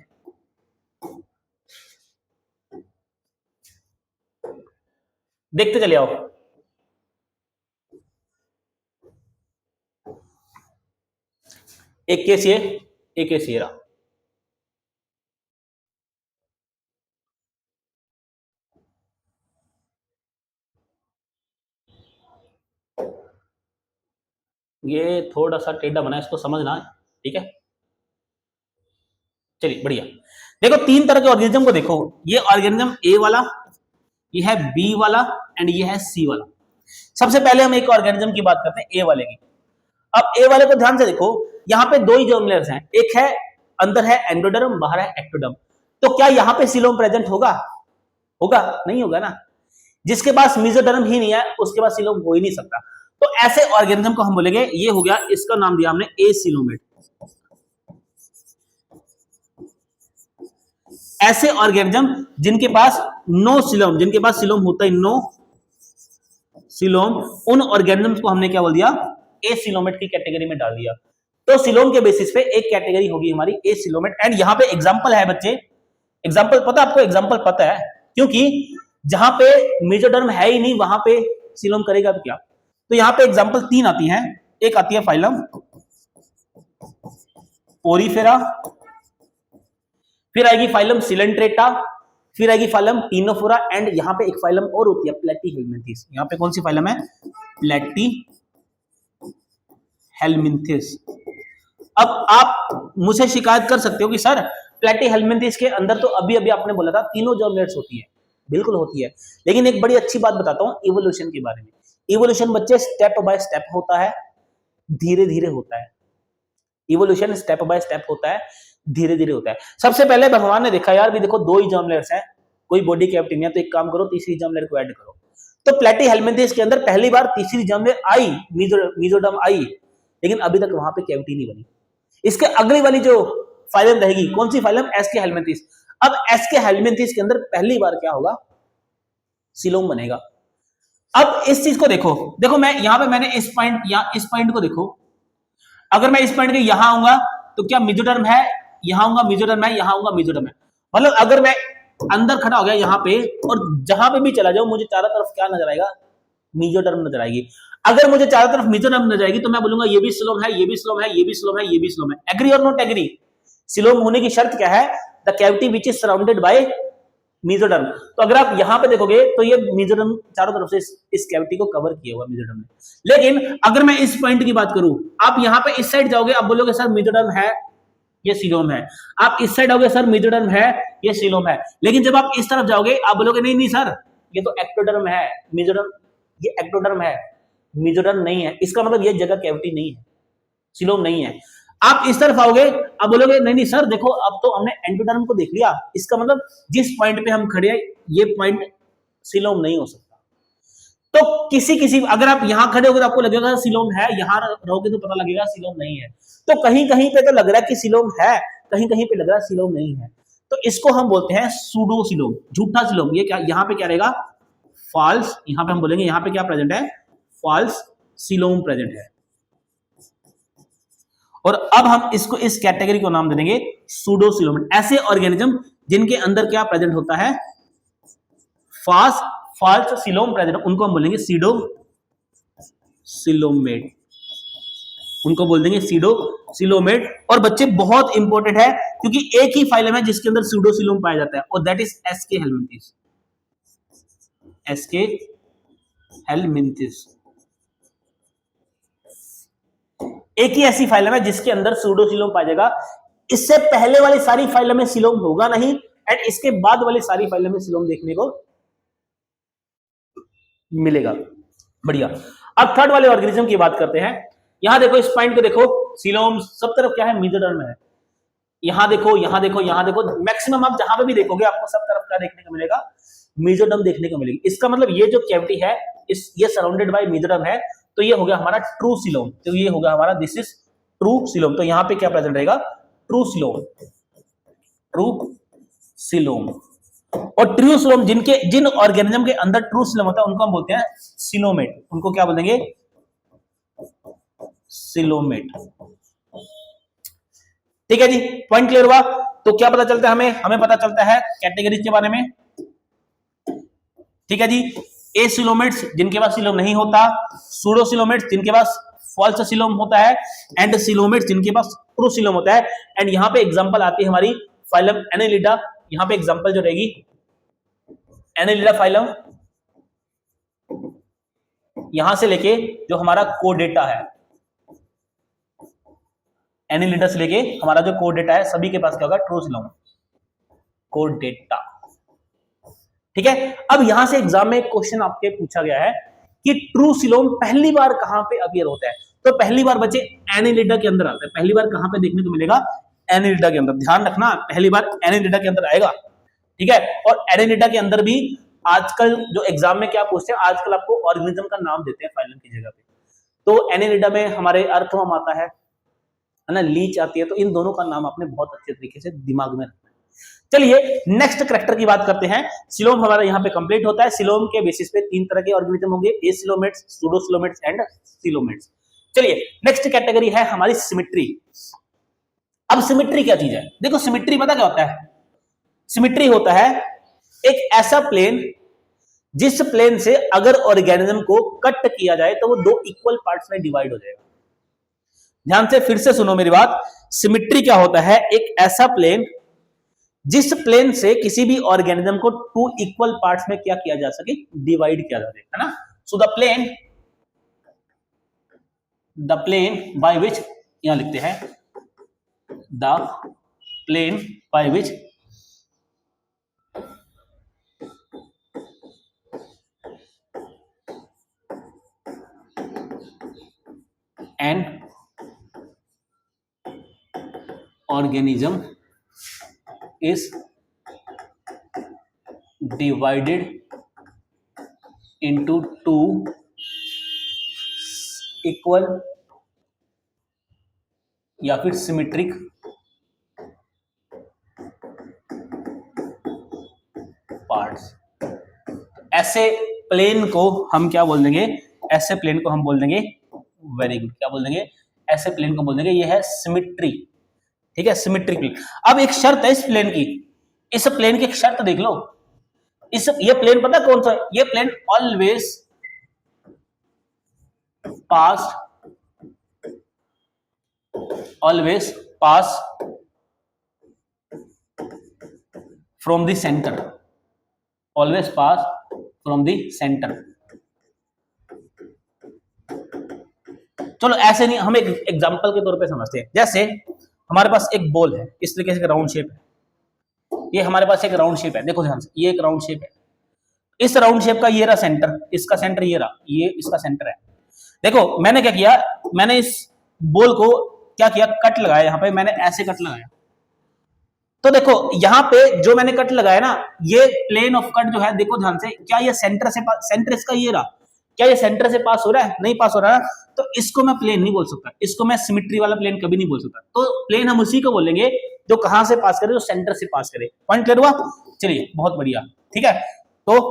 S1: देखते चले आओ। एक केस ये, एक केस ये रहा। ये थोड़ा सा टेढ़ा बना है, इसको समझना, ठीक है। चलिए बढ़िया। देखो तीन तरह के ऑर्गेनिज्म को देखो, ये ऑर्गेनिज्म ए वाला, ये है बी वाला, एंड ये है सी वाला। सबसे पहले हम एक ऑर्गेनिज्म की बात करते हैं, ए वाले की। अब ए वाले को ध्यान से देखो, यहाँ पे दो ही जर्म लेयर्स हैं, एक है अंदर है एंडोडर्म, बाहर है एक्टोडर्म। तो क्या यहाँ पे सीलोम प्रेजेंट होगा? होगा? नहीं होगा ना। जिसके पास मेसोडर्म ही नहीं है उसके पास सीलोम हो ही नहीं सकता। तो ऐसे ऑर्गेनिज्म को हम बोलेंगे, ये हो गया, इसका नाम दिया हमने एसिलोमेट। ऐसे ऑर्गेनिज्म जिनके पास नो सिलोम, जिनके पास सिलोम होता ही नो सिलोम, उन ऑर्गेनिज्म को हमने क्या बोल दिया? एसिलोमेट की कैटेगरी में डाल दिया। तो सिलोम के बेसिस पे एक कैटेगरी होगी हमारी एसिलोमेट। एंड यहां पे एग्जांपल है बच्चे, एग्जांपल पता आपको, एग्जांपल पता है, क्योंकि जहां पे मेसोडर्म है ही नहीं वहां पे सिलोम करेगा तो क्या। तो यहां पे एग्जांपल तीन आती हैं, एक आती है फाइलम पोरीफेरा, फिर आएगी फाइलम सिलेंट्रेटा, फिर आएगी फाइलम टीनोफोरा, एंड यहां पे एक फाइलम और होती है प्लेटीहेल्मिंथिस। यहां पे कौन सी फाइलम है? प्लेटीहेल्मिंथिस। अब आप मुझसे शिकायत कर सकते हो कि सर प्लेटीहेल्मिंथिस के अंदर तो अभी अभी आपने बोला था तीनों जर्म लेयर्स होती है। बिल्कुल होती है, लेकिन एक बड़ी अच्छी बात बताता हूं इवोल्यूशन के बारे में। इवोल्यूशन बच्चे स्टेप बाय स्टेप होता है, धीरे धीरे होता है। इवोल्यूशन स्टेप बाय स्टेप होता है, धीरे धीरे होता है। सबसे पहले भगवान ने देखा यार भी देखो दो ही जर्म लेयर्स हैं, कोई बॉडी कैविटी नहीं है, तो एक काम करो तीसरी जर्म लेयर को ऐड करो। तो प्लेटीहेल्मिंथिस के अंदर पहली बार तीसरी जर्म लेयर आई, मेसोडर्म आई, लेकिन अभी तक वहां पे कैविटी नहीं बनी। इसके अगली वाली जो फाइलम रहेगी, कौन सी फाइलम? एस्के हेल्मिंथिस। अब एस्के हेल्मिंथिस के अंदर पहली बार क्या होगा? सिलोम बनेगा। अब इस चीज को देखो, देखो मैं यहां पे मैंने इस पॉइंट या इस पॉइंट को देखो, अगर मैं इस पॉइंट के यहां आऊंगा तो क्या मेसोडर्म है? यहां आऊंगा मेसोडर्म है, यहां आऊंगा मेसोडर्म है। मतलब अगर मैं अंदर खड़ा हो गया यहां पे, और जहां पे भी चला जाऊं मुझे चारों तरफ क्या नजर आएगा? मेसोडर्म नजर आएगी। अगर मुझे चारों तरफ मेसोडर्म नजर आएगी तो मैं बोलूंगा ये भी सिलोम है, ये भी सिलोम है, ये भी सिलोम है, ये भी सिलोम है। एग्री और नॉट एग्री? सिलोम होने की शर्त क्या है? The cavity which is surrounded by mesoderm. तो अगर आप यहां पे देखोगे तो ये मेसोडर्म चारों तरफ से इस कैविटी को कवर किया हुआ मेसोडर्म ने। लेकिन अगर मैं इस पॉइंट की बात करूं, आप यहां पे इस साइड जाओगे, आप बोलोगे सर मेसोडर्म है, ये सिलोम है। आप इस साइड आओगे, सर मेसोडर्म है, ये सिलोम है। लेकिन जब आप इस तरफ जाओगे आप बोलोगे नहीं नहीं सर ये तो एक्टोडर्म है, मेसोडर्म, ये एक्टोडर्म है, मेसोडर्म नहीं है। इसका मतलब ये जगह कैविटी नहीं है, सिलोम नहीं है। आप इस तरफ आओगे, अब बोलोगे नहीं नहीं सर देखो अब तो हमने एंडोडर्म को देख लिया, इसका मतलब जिस पॉइंट पे हम खड़े हैं ये पॉइंट सिलोम नहीं हो सकता। तो किसी किसी अगर आप यहां खड़े होगे तो आपको लगेगा सिलोम है, यहां रहोगे तो पता लगेगा सिलोम नहीं है। तो कहीं कहीं पे तो लग रहा है कि सिलोम है, कहीं कहीं पे लग रहा है सिलोम नहीं है। तो इसको हम बोलते हैं सूडो सिलोम, झूठा सिलोम। ये क्या यहां पे क्या रहेगा? फॉल्स। यहां पे हम बोलेंगे यहां पे क्या प्रेजेंट है? फॉल्स सिलोम प्रेजेंट है। और अब हम इसको इस कैटेगरी को नाम दे देंगे सूडो सिलोमेट। ऐसे ऑर्गेनिज्म जिनके अंदर क्या प्रेजेंट होता है? फॉल्स सिलोम प्रेजेंट, उनको हम बोलेंगे सीडो सिलोमेट, उनको बोल देंगे सीडो सिलोमेट। और बच्चे बहुत इंपॉर्टेंट है क्योंकि एक ही फाइलम है जिसके अंदर सूडो सिलोम पाया जाता है और दैट इज एस्के हेल्मिंथिस। एस्के हेल्मिंथिस एक ही ऐसी फाइलम है जिसके अंदर सूडोसिलोम पाया जाएगा। इससे पहले वाली सारी फाइलम में सिलोम होगा नहीं, एंड इसके बाद वाली सारी फाइलम में सिलोम देखने को मिलेगा। बढ़िया। अब थर्ड वाले ऑर्गेनिज्म की बात करते हैं। यहां देखो इस पॉइंट को देखो, सिलोम सब तरफ क्या है? मेसोडर्म है। यहां देखो, यहां देखो, यहां देखो, मैक्सिमम आप जहां पे भी देखोगे आपको सब तरफ क्या देखने को मिलेगा? मेसोडर्म देखने को मिलेगी। इसका मतलब ये जो कैविटी है ये सराउंडेड बाय मेसोडर्म है, तो ये हो गया हमारा ट्रू सिलोम। तो ये हो गया हमारा दिस इज ट्रू सिलोम, तो यहां पे क्या प्रेजेंट रहेगा, ट्रू सिलोम, ट्रू सिलोम। और ट्रू सिलोम जिन ऑर्गेनिज्म के अंदर ट्रू सिलोम होता है उनको हम बोलते हैं सिलोमेट, उनको क्या बोलेंगे, सिलोमेट। ठीक है जी, पॉइंट क्लियर हुआ। तो क्या पता चलता है हमें पता चलता है कैटेगरीज के बारे में। ठीक है जी, एसिलोमेट्स जिनके पास सिलोम नहीं होता, सूडोसिलोमेट्स जिनके पास फॉल्स सिलोम होता है, एंड सिलोमेट्स जिनके पास ट्रू सिलोम होता है। एंड यहां पे एग्जांपल आती है हमारी फाइलम एनेलिडा, यहां पे एग्जांपल जो रहेगी एनेलिडा फाइलम, यहां से लेके जो हमारा कोडेटा है, एनेलिडा से लेके हमारा जो कोडेटा है, सभी के पास क्या होगा, ट्रू सिलोम, कोडेटा। ठीक है, अब यहां से एग्जाम में एक क्वेश्चन आपके पूछा गया है कि ट्रू सिलोम पहली बार कहां पे अपीयर होता है। तो पहली बार बच्चे एनेलिडा के अंदर आता है, पहली बार कहां पे देखने को मिलेगा, एनेलिडा के अंदर। ध्यान रखना, पहली बार एनेलिडा के अंदर आएगा। ठीक है, और एनेलिडा के अंदर भी आजकल जो एग्जाम में क्या पूछते हैं, आजकल आपको ऑर्गेनिज्म का नाम देते हैं फाइलम की जगह पे। तो एनेलिडा में हमारे अर्थवर्म आता है ना, लीच आती है, तो इन दोनों का नाम आपने बहुत अच्छे तरीके से दिमाग में रखना है। चलिए नेक्स्ट कैरेक्टर की बात करते हैं। सिलोम हमारा यहाँ पे कंप्लीट होता है। सिलोम के बेसिस पे तीन तरह के ऑर्गेनिज्म होंगे, एसिलोमेट्स, सूडोसिलोमेट्स एंड सिलोमेट्स। चलिए नेक्स्ट कैटेगरी है हमारी सिमेट्री। अब सिमेट्री क्या चीज है, देखो सिमेट्री पता क्या होता है, सिमेट्री होता है एक ऐसा प्लेन जिस प्लेन से अगर ऑर्गेनिज्म को कट किया जाए तो वो दो इक्वल पार्ट्स में डिवाइड हो जाएगा। ध्यान से फिर से सुनो मेरी बात, सिमेट्री क्या होता है, एक ऐसा प्लेन जिस प्लेन से किसी भी ऑर्गेनिज्म को टू इक्वल पार्ट्स में क्या किया जा सके, डिवाइड किया जा सके, है ना। So the plane by which, यहां लिखते हैं the plane by which an organism is divided into two equal या फिर सिमेट्रिक पार्ट्स। ऐसे प्लेन को हम क्या बोल देंगे, ऐसे प्लेन को हम बोल देंगे, वेरी गुड, क्या बोल देंगे, ऐसे प्लेन को बोल देंगे ये है सिमेट्री। ठीक है, सिमेट्रिक प्लेन। अब एक शर्त है इस प्लेन की, इस प्लेन की एक शर्त देख लो, ये प्लेन पता कौन सा है, ये plane always pass from the centre, always pass from the centre. चलो ऐसे नहीं, हम एक एग्जांपल के तौर पे समझते हैं। जैसे हमारे पास एक बॉल है, इस तरीके से राउंड शेप है, ये हमारे पास एक राउंड शेप है, देखो ध्यान से, ये एक राउंड शेप है, इस राउंड शेप का ये रहा सेंटर, इसका सेंटर ये रहा, ये इसका सेंटर है। देखो मैंने क्या किया, मैंने इस बॉल को क्या किया, कट लगाया, यहां पे मैंने ऐसे कट लगाया। तो देखो यहां पे जो मैंने कट लगाया ना, ये प्लेन ऑफ कट जो है, देखो ध्यान से, क्या ये सेंटर से, सेंटर इसका ये रहा, क्या ये सेंटर से पास हो रहा है, नहीं पास हो रहा है, तो इसको मैं प्लेन नहीं बोल सकता, इसको मैं सिमेट्री वाला प्लेन कभी नहीं बोल सकता। तो प्लेन हम उसी को बोलेंगे जो कहां से पास करे, जो सेंटर से पास करे। पॉइंट क्लियर हुआ, चलिए बहुत बढ़िया। ठीक है, तो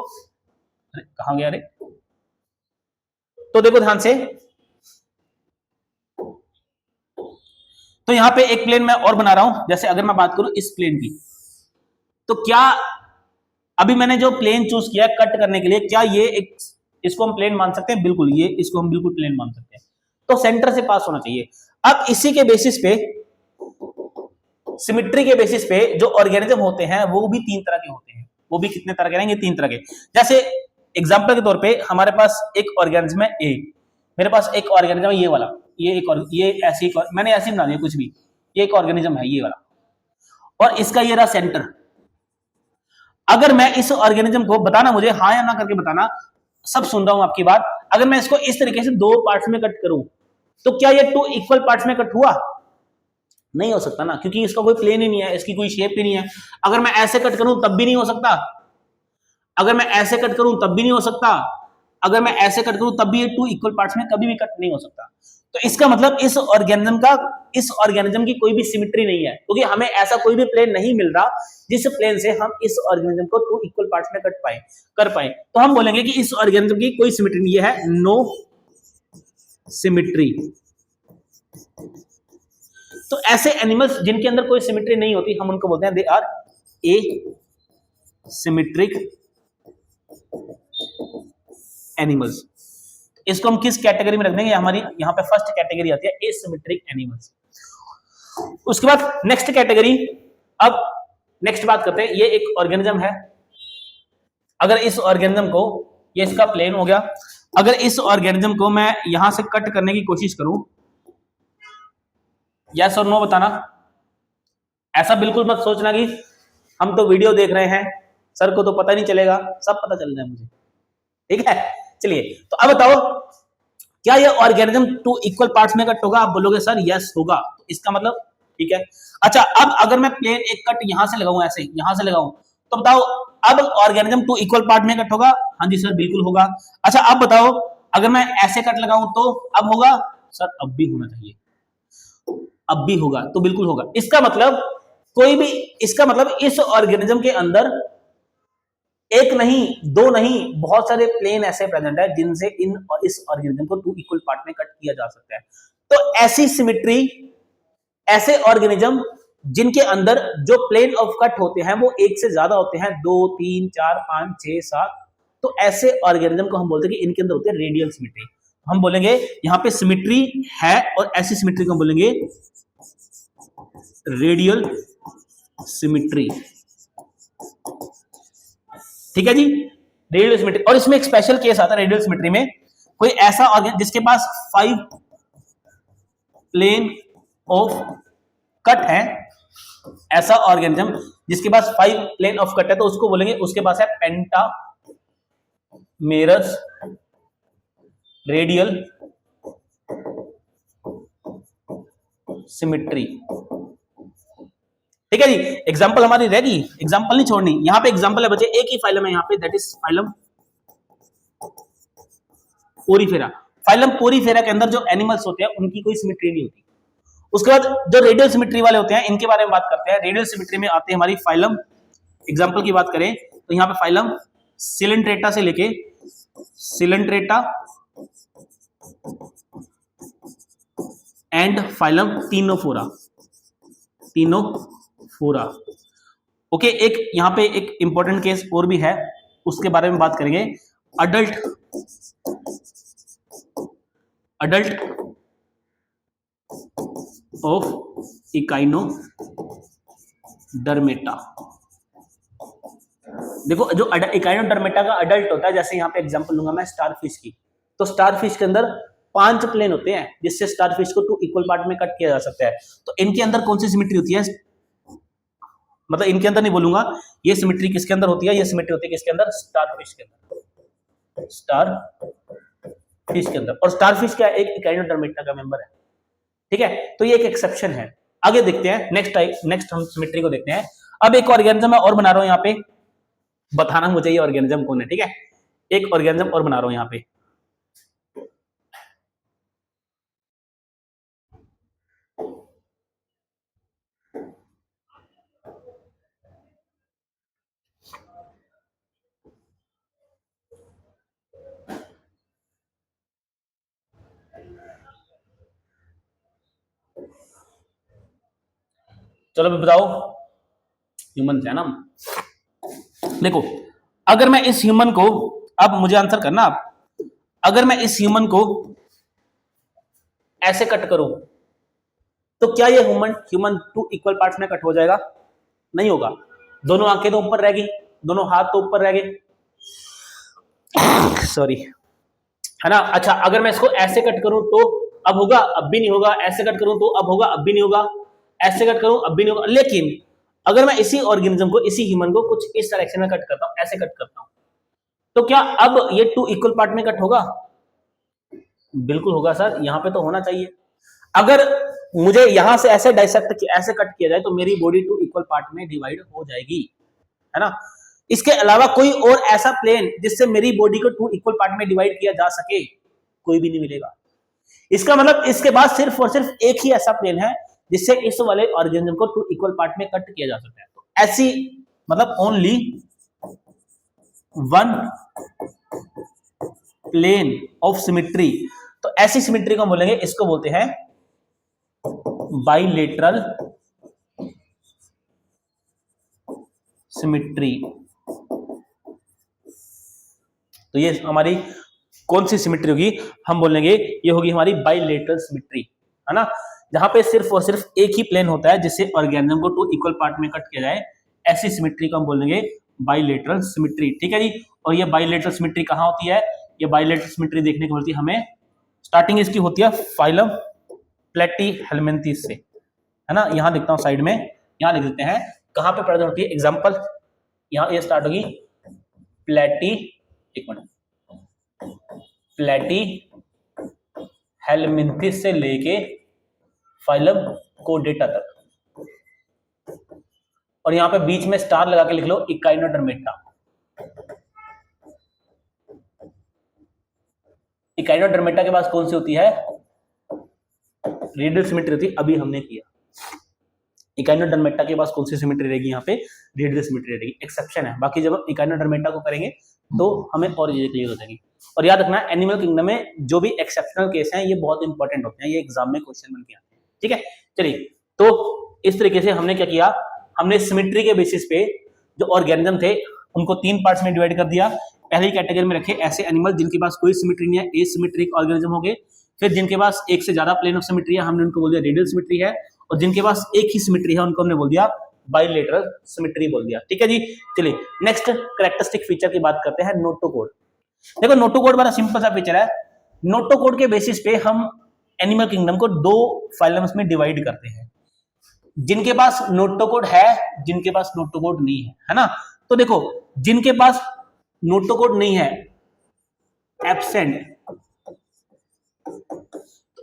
S1: कहां गया रे, तो देखो ध्यान से, तो यहां पे एक प्लेन मैं और बना रहा हूं। जैसे अगर मैं बात करूं इस प्लेन की, तो क्या अभी मैंने जो प्लेन चूज किया कट करने के लिए, क्या ये एक, इसको हम प्लेन मान सकते हैं, बिल्कुल, ये इसको हम बिल्कुल प्लेन मान सकते हैं। तो सेंटर से पास होना चाहिए। अब इसी के बेसिस पे, सिमेट्री के बेसिस पे जो ऑर्गेनिज्म होते हैं वो भी तीन तरह के होते हैं। वो भी कितने तरह के रहेंगे, तीन तरह के। जैसे एग्जांपल के तौर पे हमारे पास एक ऑर्गेनिज्म है ए, मेरे पास एक ऑर्गेनिज्म है ये वाला, ये एक और ये ऐसी, मैंने ऐसी बना दिया कुछ भी, ये एक ऑर्गेनिज्म है ये वाला, और इसका ये रहा सेंटर। अगर मैं इस ऑर्गेनिज्म को, बताना मुझे हाँ या ना करके बताना, सब सुन रहा हूं आपकी बात, अगर मैं इसको इस तरीके से दो पार्ट्स में कट करूं, तो क्या ये टू इक्वल पार्ट्स में कट हुआ? नहीं हो सकता ना, क्योंकि इसका कोई प्लेन ही नहीं है, इसकी कोई शेप ही नहीं है। अगर मैं ऐसे कट करूं तब भी नहीं हो सकता, अगर मैं ऐसे कट करूं तब भी नहीं हो सकता, अगर मैं ऐसे कट करूं तब भी ये टू इक्वल पार्ट्स में कभी भी कट नहीं हो सकता। तो इसका मतलब इस ऑर्गेनिज्म की कोई भी सिमेट्री नहीं है, क्योंकि हमें ऐसा कोई भी प्लेन नहीं मिल रहा जिस प्लेन से हम इस ऑर्गेनिज्म को टू इक्वल पार्ट्स में कर पाए। तो हम बोलेंगे कि इस ऑर्गेनिज्म की कोई सिमेट्री नहीं है, नो सिमेट्री। तो ऐसे एनिमल्स जिनके अंदर कोई सिमेट्री नहीं होती, हम उनको बोलते हैं they are asymmetric animals. इसको हम किस कैटेगरी में रख देंगे? हमारी यहां पे फर्स्ट कैटेगरी आती है एसिमेट्रिक एनिमल्स। उसके बाद नेक्स्ट कैटेगरी, अब नेक्स्ट बात करते हैं, ये एक ऑर्गेनिज्म है। अगर इस ऑर्गेनिज्म को, ये इसका प्लेन हो गया, अगर इस ऑर्गेनिज्म को मैं यहां से कट करने की कोशिश करूं, यस और नो बताना। ऐसा बिल्कुल मत सोचना कि हम तो वीडियो देख रहे हैं, सर को तो पता नहीं चलेगा, सब पता चल जाए मुझे, ठीक है। चलिए, तो अब बताओ क्या ये ऑर्गेनिज्म टू इक्वल पार्ट्स में कट होगा? आप बोलोगे सर यस होगा, तो इसका मतलब ठीक है। अच्छा, अब अगर मैं प्लेन एक कट यहां से लगाऊं, ऐसे यहां से लगाऊं, तो बताओ अब ऑर्गेनिज्म टू इक्वल पार्ट में कट होगा? हाँ जी सर बिल्कुल होगा। अच्छा, अब बताओ अगर मैं ऐसे कट लगाऊं तो अब होगा? सर अब भी होना चाहिए, अब भी होगा, तो बिल्कुल होगा। इसका मतलब इसका मतलब इस ऑर्गेनिज्म के अंदर एक नहीं, दो नहीं, बहुत सारे प्लेन ऐसे प्रेजेंट है जिनसे इस ऑर्गेनिज्म को टू इक्वल पार्ट में कट किया जा सकता है। तो ऐसी सिमेट्री, ऐसे ऑर्गेनिज्म जिनके अंदर जो प्लेन ऑफ कट होते हैं वो एक से ज्यादा होते हैं, 2 3 4 5 6 7, तो ऐसे ऑर्गेनिज्म को हम बोलते हैं कि इनके अंदर होती है रेडियल सिमेट्री। हम बोलेंगे यहां पे सिमेट्री है और ऐसी सिमेट्री को हम बोलेंगे रेडियल सिमेट्री, ठीक है जी, रेडियल सिमेट्री। और इसमें एक स्पेशल केस आता है रेडियल सिमेट्री में, कोई ऐसा ऑर्गेनिज्म जिसके पास 5 प्लेन ऑफ कट है, ऐसा ऑर्गेनिज्म जिसके पास 5 प्लेन ऑफ कट है, तो उसको बोलेंगे उसके पास है पेंटामेरस रेडियल सिमेट्री, ठीक है जी। एग्जांपल हमारी रहेगी, एग्जांपल नहीं छोड़नी, यहां पे एग्जांपल है बच्चे, एक ही फाइलम है यहां पे, that is phylum Porifera. Phylum Porifera के अंदर जो एनिमल्स होते हैं उनकी कोई सिमेट्री नहीं होती। उसके बाद जो रेडियल सिमेट्री वाले होते हैं इनके बारे में बात करते हैं। रेडियल सिमेट्री में आते हैं हमारी फाइलम, एग्जांपल की बात करें तो यहां पे फाइलम सिलेंट्रेटा से लेके Coelenterata and phylum Ctenophora, Ctenophora. Okay, एक यहां पे एक इंपॉर्टेंट केस और भी है, उसके बारे में बात करेंगे। Adult of Echinodermata. देखो जो इकाइनोडर्मेटा का अडल्ट होता है, जैसे यहां पे एग्जांपल लूंगा मैं स्टारफिश की, तो स्टारफिश के अंदर 5 प्लेन होते हैं जिससे स्टारफिश को 2 इक्वल पार्ट में कट किया जा सकता है। तो इनके अंदर कौन सी सिमेट्री होती है? मतलब इनके अंदर नहीं बोलूंगा, ये सिमेट्री किसके अंदर होती है? ये सिमेट्री होती है किसके अंदर? स्टारफिश के अंदर, स्टारफिश के अंदर। और स्टारफिश क्या एक इकाइनोडर्मेटा का मेंबर है, ठीक है। तो ये एक एक्सेप्शन है। आगे देखते हैं नेक्स्ट हम सिमेट्री को देखते हैं। अब एक ऑर्गेनिज्म मैं और बना रहा हूं यहाँ पे, बताना मुझे ये ऑर्गेनिज्म कौन है, ठीक है। एक ऑर्गेनिज्म और बना रहा हूं यहाँ पे, चलो बताओ, ह्यूमन है ना। देखो अगर मैं इस ह्यूमन को, अब मुझे आंसर करना आप, अगर मैं इस ह्यूमन को ऐसे कट करूं तो क्या ये ह्यूमन 2 इक्वल पार्ट्स में कट हो जाएगा? नहीं होगा। दोनों आंखें तो ऊपर रहेगी, दोनों हाथ तो ऊपर रहेंगे, सॉरी, है ना। अच्छा, अगर मैं इसको ऐसे कट करूं तो अब होगा? अब भी नहीं होगा। ऐसे कट करूं तो अब होगा? अब भी नहीं होगा। ऐसे कट करूं अब भी नहीं होगा। लेकिन अगर मैं इसी ऑर्गेनिज्म को, इसी ह्यूमन को कुछ इस डायरेक्शन में कट करता हूं, ऐसे कट करता हूं, तो क्या अब ये 2 इक्वल पार्ट में कट होगा? बिल्कुल होगा सर, यहां पे तो होना चाहिए। अगर मुझे यहां से ऐसे डाइसेक्ट ऐसे कट किया जाए तो मेरी बॉडी 2 इक्वल पार्ट में डिवाइड हो जाएगी, है ना। इसके अलावा कोई और ऐसा प्लेन जिससे मेरी बॉडी को 2 इक्वल पार्ट में डिवाइड किया जा सके, कोई भी नहीं मिलेगा। इसका मतलब इसके बाद सिर्फ और सिर्फ एक ही ऐसा प्लेन है जिससे इस वाले ऑर्गेनिज्म को 2 इक्वल पार्ट में कट किया जा सकता है। तो ऐसी मतलब only one plane of symmetry, तो ऐसी सिमेट्री को बोलेंगे, इसको बोलते हैं बाइलेटरल सिमेट्री। तो ये हमारी कौन सी सिमेट्री होगी, हम बोलेंगे ये होगी हमारी बाइलेटरल सिमेट्री, है ना, जहां पे सिर्फ और सिर्फ एक ही प्लेन होता है जिससे ऑर्गेनिज्म को 2 इक्वल पार्ट में कट किया जाए, ऐसी सिमेट्री को हम बोलेंगे बाइलेटरल सिमेट्री। ठीक है जी। और ये बाइलेटरल सिमेट्री कहां होती है, ये बाइलेटरल सिमेट्री देखने को मिलती है हमें, स्टार्टिंग इसकी होती है फाइलम प्लेटीहेल्मिन्थेस से, है ना, यहां लिखता हूं साइड में, यहां लिख देते हैं कहां पे प्रेजेंट होती है। एग्जांपल यहां ये स्टार्ट होगी प्लेटीहेल्मिन्थेस से लेके फाइलम कोडेटा तक, और यहां पे बीच में स्टार लगा के लिख लो इकाइनोडर्मेटा। इकाइनोडर्मेटा के पास कौन सी होती है, रेडियल सिमेट्री होती है, अभी हमने किया। इकाइनोडर्मेटा के पास कौन सी सिमेट्री रहेगी, यहाँ पे रेडियल सिमेट्री रहेगी, एक्सेप्शन है, बाकी जब हम इकाइनोडर्मेटा को करेंगे तो हमें और चीजें क्लियर हो जाएगी। और याद रखना एनिमल किंगडम में जो भी एक्सेप्शनल केस हैं ये बहुत इंपॉर्टेंट होते हैं, ये एग्जाम में क्वेश्चन बन के आते हैं। ठीक है, चलिए, तो इस तरीके से हमने क्या किया, हमने सिमेट्री के बेसिस पे जो ऑर्गेनिज्म थे उनको 3 पार्ट्स में डिवाइड कर दिया। पहली कैटेगरी में रखे ऐसे एनिमल जिनके पास कोई सिमेट्री नहीं है, एसिमेट्रिक ऑर्गेनिज्म हो गए। फिर जिनके पास एक से ज्यादा प्लेन ऑफ सिमेट्री है, हमने उनको बोल दिया रेडियल सिमेट्री है, और जिनके पास एक ही सिमेट्री है उनको हमने बोल दिया बाइलेटरल सिमेट्री बोल दिया। ठीक है जी। चलिए नेक्स्ट कैरेक्टरिस्टिक फीचर की बात करते हैं, नोटोकोड। देखो नोटोकोड बड़ा सिंपल सा फीचर है। नोटोकोड के बेसिस पे हम एनिमल किंगडम को 2 फाइलम्स में डिवाइड करते हैं, जिनके पास नोटोकोड है, जिनके पास नोटोकोड नहीं है ना। तो देखो जिनके पास नोटोकोड नहीं है, एब्सेंट,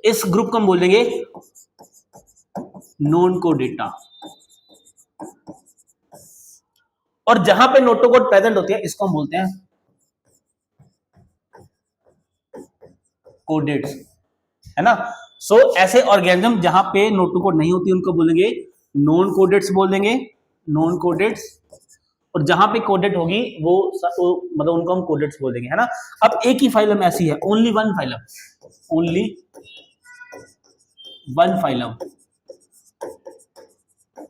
S1: इस ग्रुप को हम बोल देंगे नॉन कोडेटा, और जहां पे नोटोकोड प्रेजेंट होती है इसको हम बोलते हैं कोडेट्स, है ना। सो ऐसे ऑर्गेनिज्म जहां पे नोटोकोड नहीं होती उनको बोलेंगे नॉन कोडेट्स बोल देंगे, नॉन कोडेट्स, और जहां पे कोडेट होगी वो मतलब उनको हम कोडेट्स बोल देंगे, है ना। अब एक ही फाइलम ऐसी है, only one phylum, only one phylum,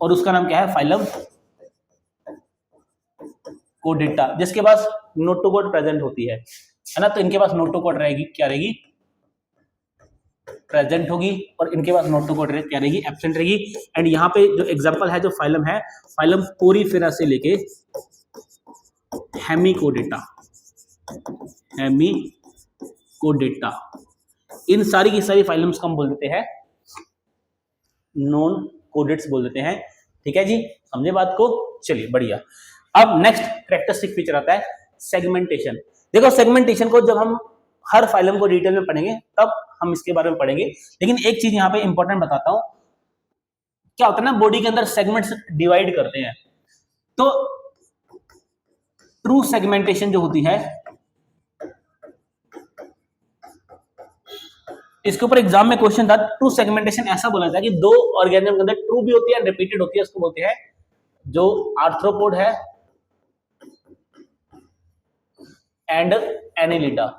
S1: और उसका नाम क्या है, फाइलम कोडेटा, जिसके पास नोटोकोड प्रेजेंट होती है ना। तो इनके पास नोटोकोड रहेगी, क्या रहेगी, प्रेजेंट होगी, और इनके पास नोटोकोड क्या रहेगी, एब्सेंट रहेगी। एंड यहाँ पे जो एग्जांपल है, जो फाइलम है, फाइलम पोरीफेरा से लेके हेमिकोडेटा, हेमिकोडेटा, इन सारी की सारी फाइलम्स को हम बोल देते हैं नॉन कोडेट्स बोल देते हैं। ठीक है जी, समझे बात को। चलिए बढ़िया। अब नेक्स्ट कैरेक्टरिस्टिक फीचर आता है सेगमेंटेशन। देखो सेगमेंटेशन को जब हम हर फाइलम को डिटेल में पढ़ेंगे तब हम इसके बारे में पढ़ेंगे, लेकिन एक चीज यहाँ पे इंपॉर्टेंट बताता हूं, क्या होता है ना, बॉडी के अंदर सेगमेंट्स डिवाइड करते हैं, तो ट्रू सेगमेंटेशन जो होती है, इसके ऊपर एग्जाम में क्वेश्चन था, ट्रू सेगमेंटेशन ऐसा बोला जाता है कि 2 ऑर्गेनिज्म के अंदर ट्रू भी होती है, रिपीटेड होती है, उसको बोलते हैं, जो आर्थ्रोपोड है एंड एनिलिडा,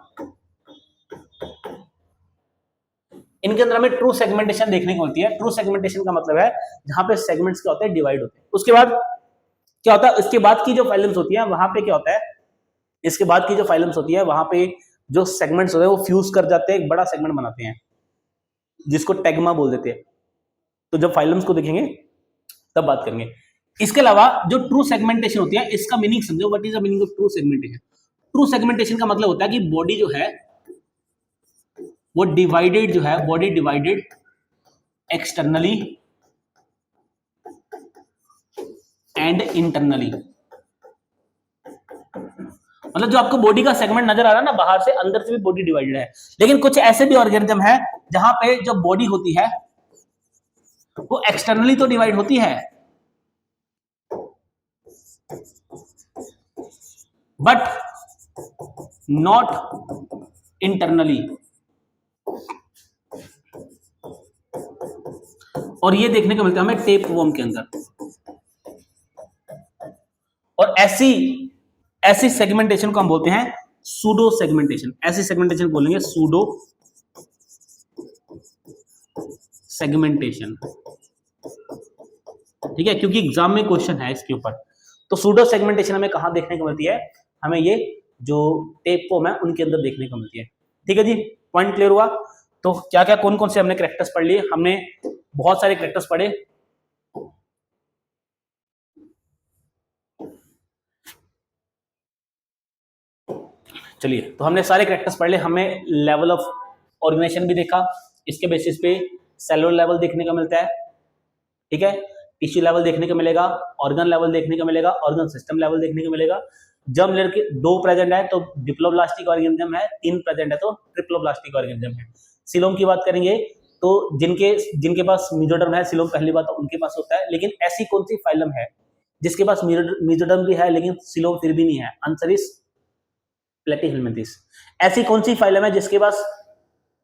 S1: इनके अंदर हमें ट्रू सेगमेंटेशन देखने को मिलती है। ट्रू सेगमेंटेशन का मतलब है जहां पे सेगमेंट्स क्या होते हैं, डिवाइड होते हैं। उसके बाद क्या होता है, इसके बाद की जो फाइलम्स होती है वहां पे क्या होता है, इसके बाद की जो फाइलम्स होती है वहां पे जो सेगमेंट्स होते हैं वो फ्यूज कर जाते हैं, एक बड़ा सेगमेंट बनाते हैं जिसको टेग्मा बोल देते हैं। तो जब फाइलम्स को देखेंगे तब बात करेंगे। इसके अलावा जो ट्रू सेगमेंटेशन होती है, इसका मीनिंग समझो, what is the meaning of true segmentation. True segmentation का मतलब होता है कि बॉडी जो है वो डिवाइडेड, जो है body divided externally and internally. मतलब जो आपको बॉडी का सेगमेंट नजर आ रहा है ना, बाहर से अंदर से भी बॉडी डिवाइडेड है, लेकिन कुछ ऐसे भी ऑर्गेनिज्म है जहां पे जो बॉडी होती है वो एक्सटर्नली तो डिवाइड होती है, बट नॉट इंटरनली। और ये देखने को मिलता है हमें टेप वर्म के अंदर। और ऐसी सेगमेंटेशन को हम बोलते हैं सूडो सेगमेंटेशन। ऐसी सेगमेंटेशन बोलेंगे सूडो सेगमेंटेशन, ठीक है, क्योंकि एग्जाम में क्वेश्चन है इसके ऊपर। तो सूडो सेगमेंटेशन हमें कहां देखने को मिलती है? हमें ये जो टेप फॉर्म है उनके अंदर देखने को मिलती है। ठीक है जी, पॉइंट क्लियर हुआ? तो क्या क्या कौन कौन से हमने कैरेक्टर्स पढ़ लिए? हमने बहुत सारे कैरेक्टर्स पढ़े। चलिए, तो हमने सारे कैरेक्टर्स पढ़ लिए। हमें लेवल ऑफ ऑर्गेनाइजेशन भी देखा, इसके बेसिस पे सेलुलर लेवल देखने को मिलता है, ठीक है, टिश्यू लेवल देखने को मिलेगा, ऑर्गन लेवल देखने को मिलेगा, ऑर्गन सिस्टम लेवल देखने को मिलेगा। जर्म लेयर के 2 प्रेजेंट है तो डिप्लोब्लास्टिक ऑर्गेनिज्म है, 3 प्रेजेंट है तो ट्रिप्लोब्लास्टिक ऑर्गेनिज्म है। सिलोम की बात करेंगे तो जिनके पास मेसोडर्म है, सिलोम पहली बात तो उनके पास होता है। लेकिन ऐसी कौन सी फाइलम है जिसके पास मेसोडर्म भी है लेकिन सिलोम फिर भी नहीं है? Answer is Platyhelminthes. ऐसी कौन सी फाइलम है जिसके पास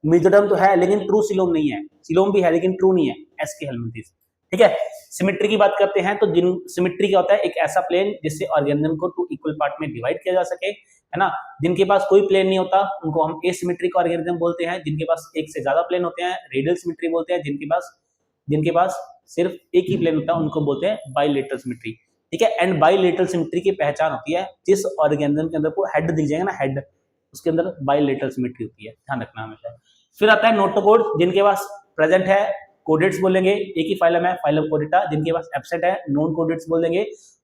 S1: मेसोडर्म तो है लेकिन ट्रू सिलोम नहीं है? सिलोम भी है लेकिन ट्रू नहीं है, एस्केहेल्मिन्थेस। ठीक है, सिमेट्री की बात करते हैं तो सिमेट्री क्या होता है? एक ऐसा प्लेन जिससे ऑर्गेनिज्म को 2 इक्वल पार्ट में डिवाइड किया जा सके, है ना। जिनके पास कोई प्लेन नहीं होता उनको हम एसिमेट्रिक ऑर्गेनिज्म बोलते हैं। जिनके पास एक से ज्यादा प्लेन होते हैं रेडियल सिमेट्री बोलते हैं। जिनके पास सिर्फ एक ही प्लेन होता है उनको बोलते हैं बाइलेटरल सिमेट्री। ठीक है, एंड बाइलेटरल सिमेट्री की पहचान होती है जिस ऑर्गेनिज्म के अंदर को हेड दिख जाएगा ना, हेड, उसके अंदर बाइलेटरल सिमेट्री होती है, ध्यान रखना हमेशा। फिर आता है नोटोकोड, जिनके पास प्रेजेंट है कोडेट्स बोलेंगे, एक ही फाइलम है फाइलम कोडेटा। जिनके पास एब्सेंट है नॉन कोडेट्स बोल देंगे।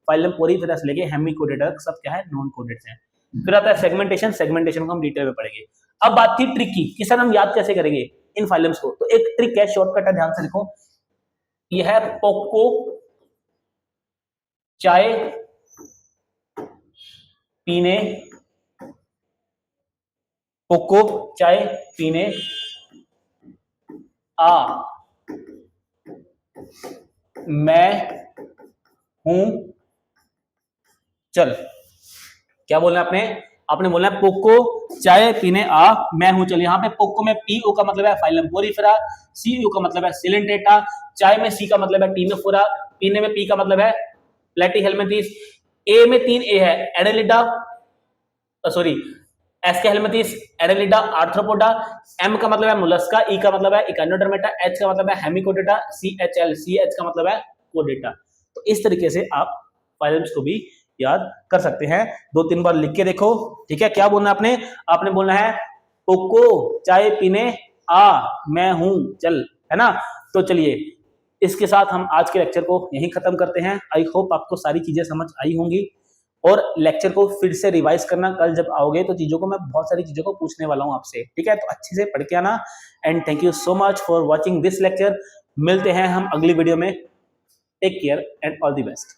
S1: फाइलम पोरीफेरा से लेके हेमिकोडेटा तक सब क्या है? नॉन कोडेट्स हैं। फिर आता है सेगमेंटेशन, सेगमेंटेशन को हम डिटेल में पढ़ेंगे। अब बात थी ट्रिक की कि सर हम याद कैसे करेंगे इन फाइलम्स को? तो एक ट्रिक है, शॉर्टकट है, ध्यान से देखो। यह है पोको चाय पीने, पोको चाय पीने आ मैं हूं चल। क्या बोलना है आपने बोलना है पोको चाय पीने आ मैं हूं चल। यहां पे पोको में पी ओ का मतलब है फाइलम पोरीफेरा, सी यू का मतलब है सिलेंट्रेटा, चाय में सी का मतलब है टीनोफोरा, पीने में पी का मतलब है प्लेटीहेल्मिन्थेस, ए में 3 ए है एडेलिडा, सॉरी एस्केहेल्मिन्थेस, एडेलिडा, आर्थ्रोपोडा, एम का मतलब है मोलस्का, ई का मतलब है इकानोडर्मेटा, एच का मतलब है हेमिकोडेटा, सी एच का मतलब है कोडेटा। तो इस तरीके से आप फाइलम्स को भी याद कर सकते हैं। 2-3 बार लिख के देखो, ठीक है। क्या बोलना है आपने बोलना है पोको चाय पीने आ मैं हूं चल, है ना। तो चलिए, इसके साथ हम आज के लेक्चर को यहीं खत्म करते हैं। आई होप आपको सारी चीजें समझ आई होंगी और लेक्चर को फिर से रिवाइज करना। कल जब आओगे तो चीजों को मैं बहुत सारी चीजों को पूछने वाला हूं आपसे, ठीक है। तो अच्छे से पढ़ के आना and thank you so much for watching this lecture. मिलते हैं हम अगली वीडियो में। Take care and all the best.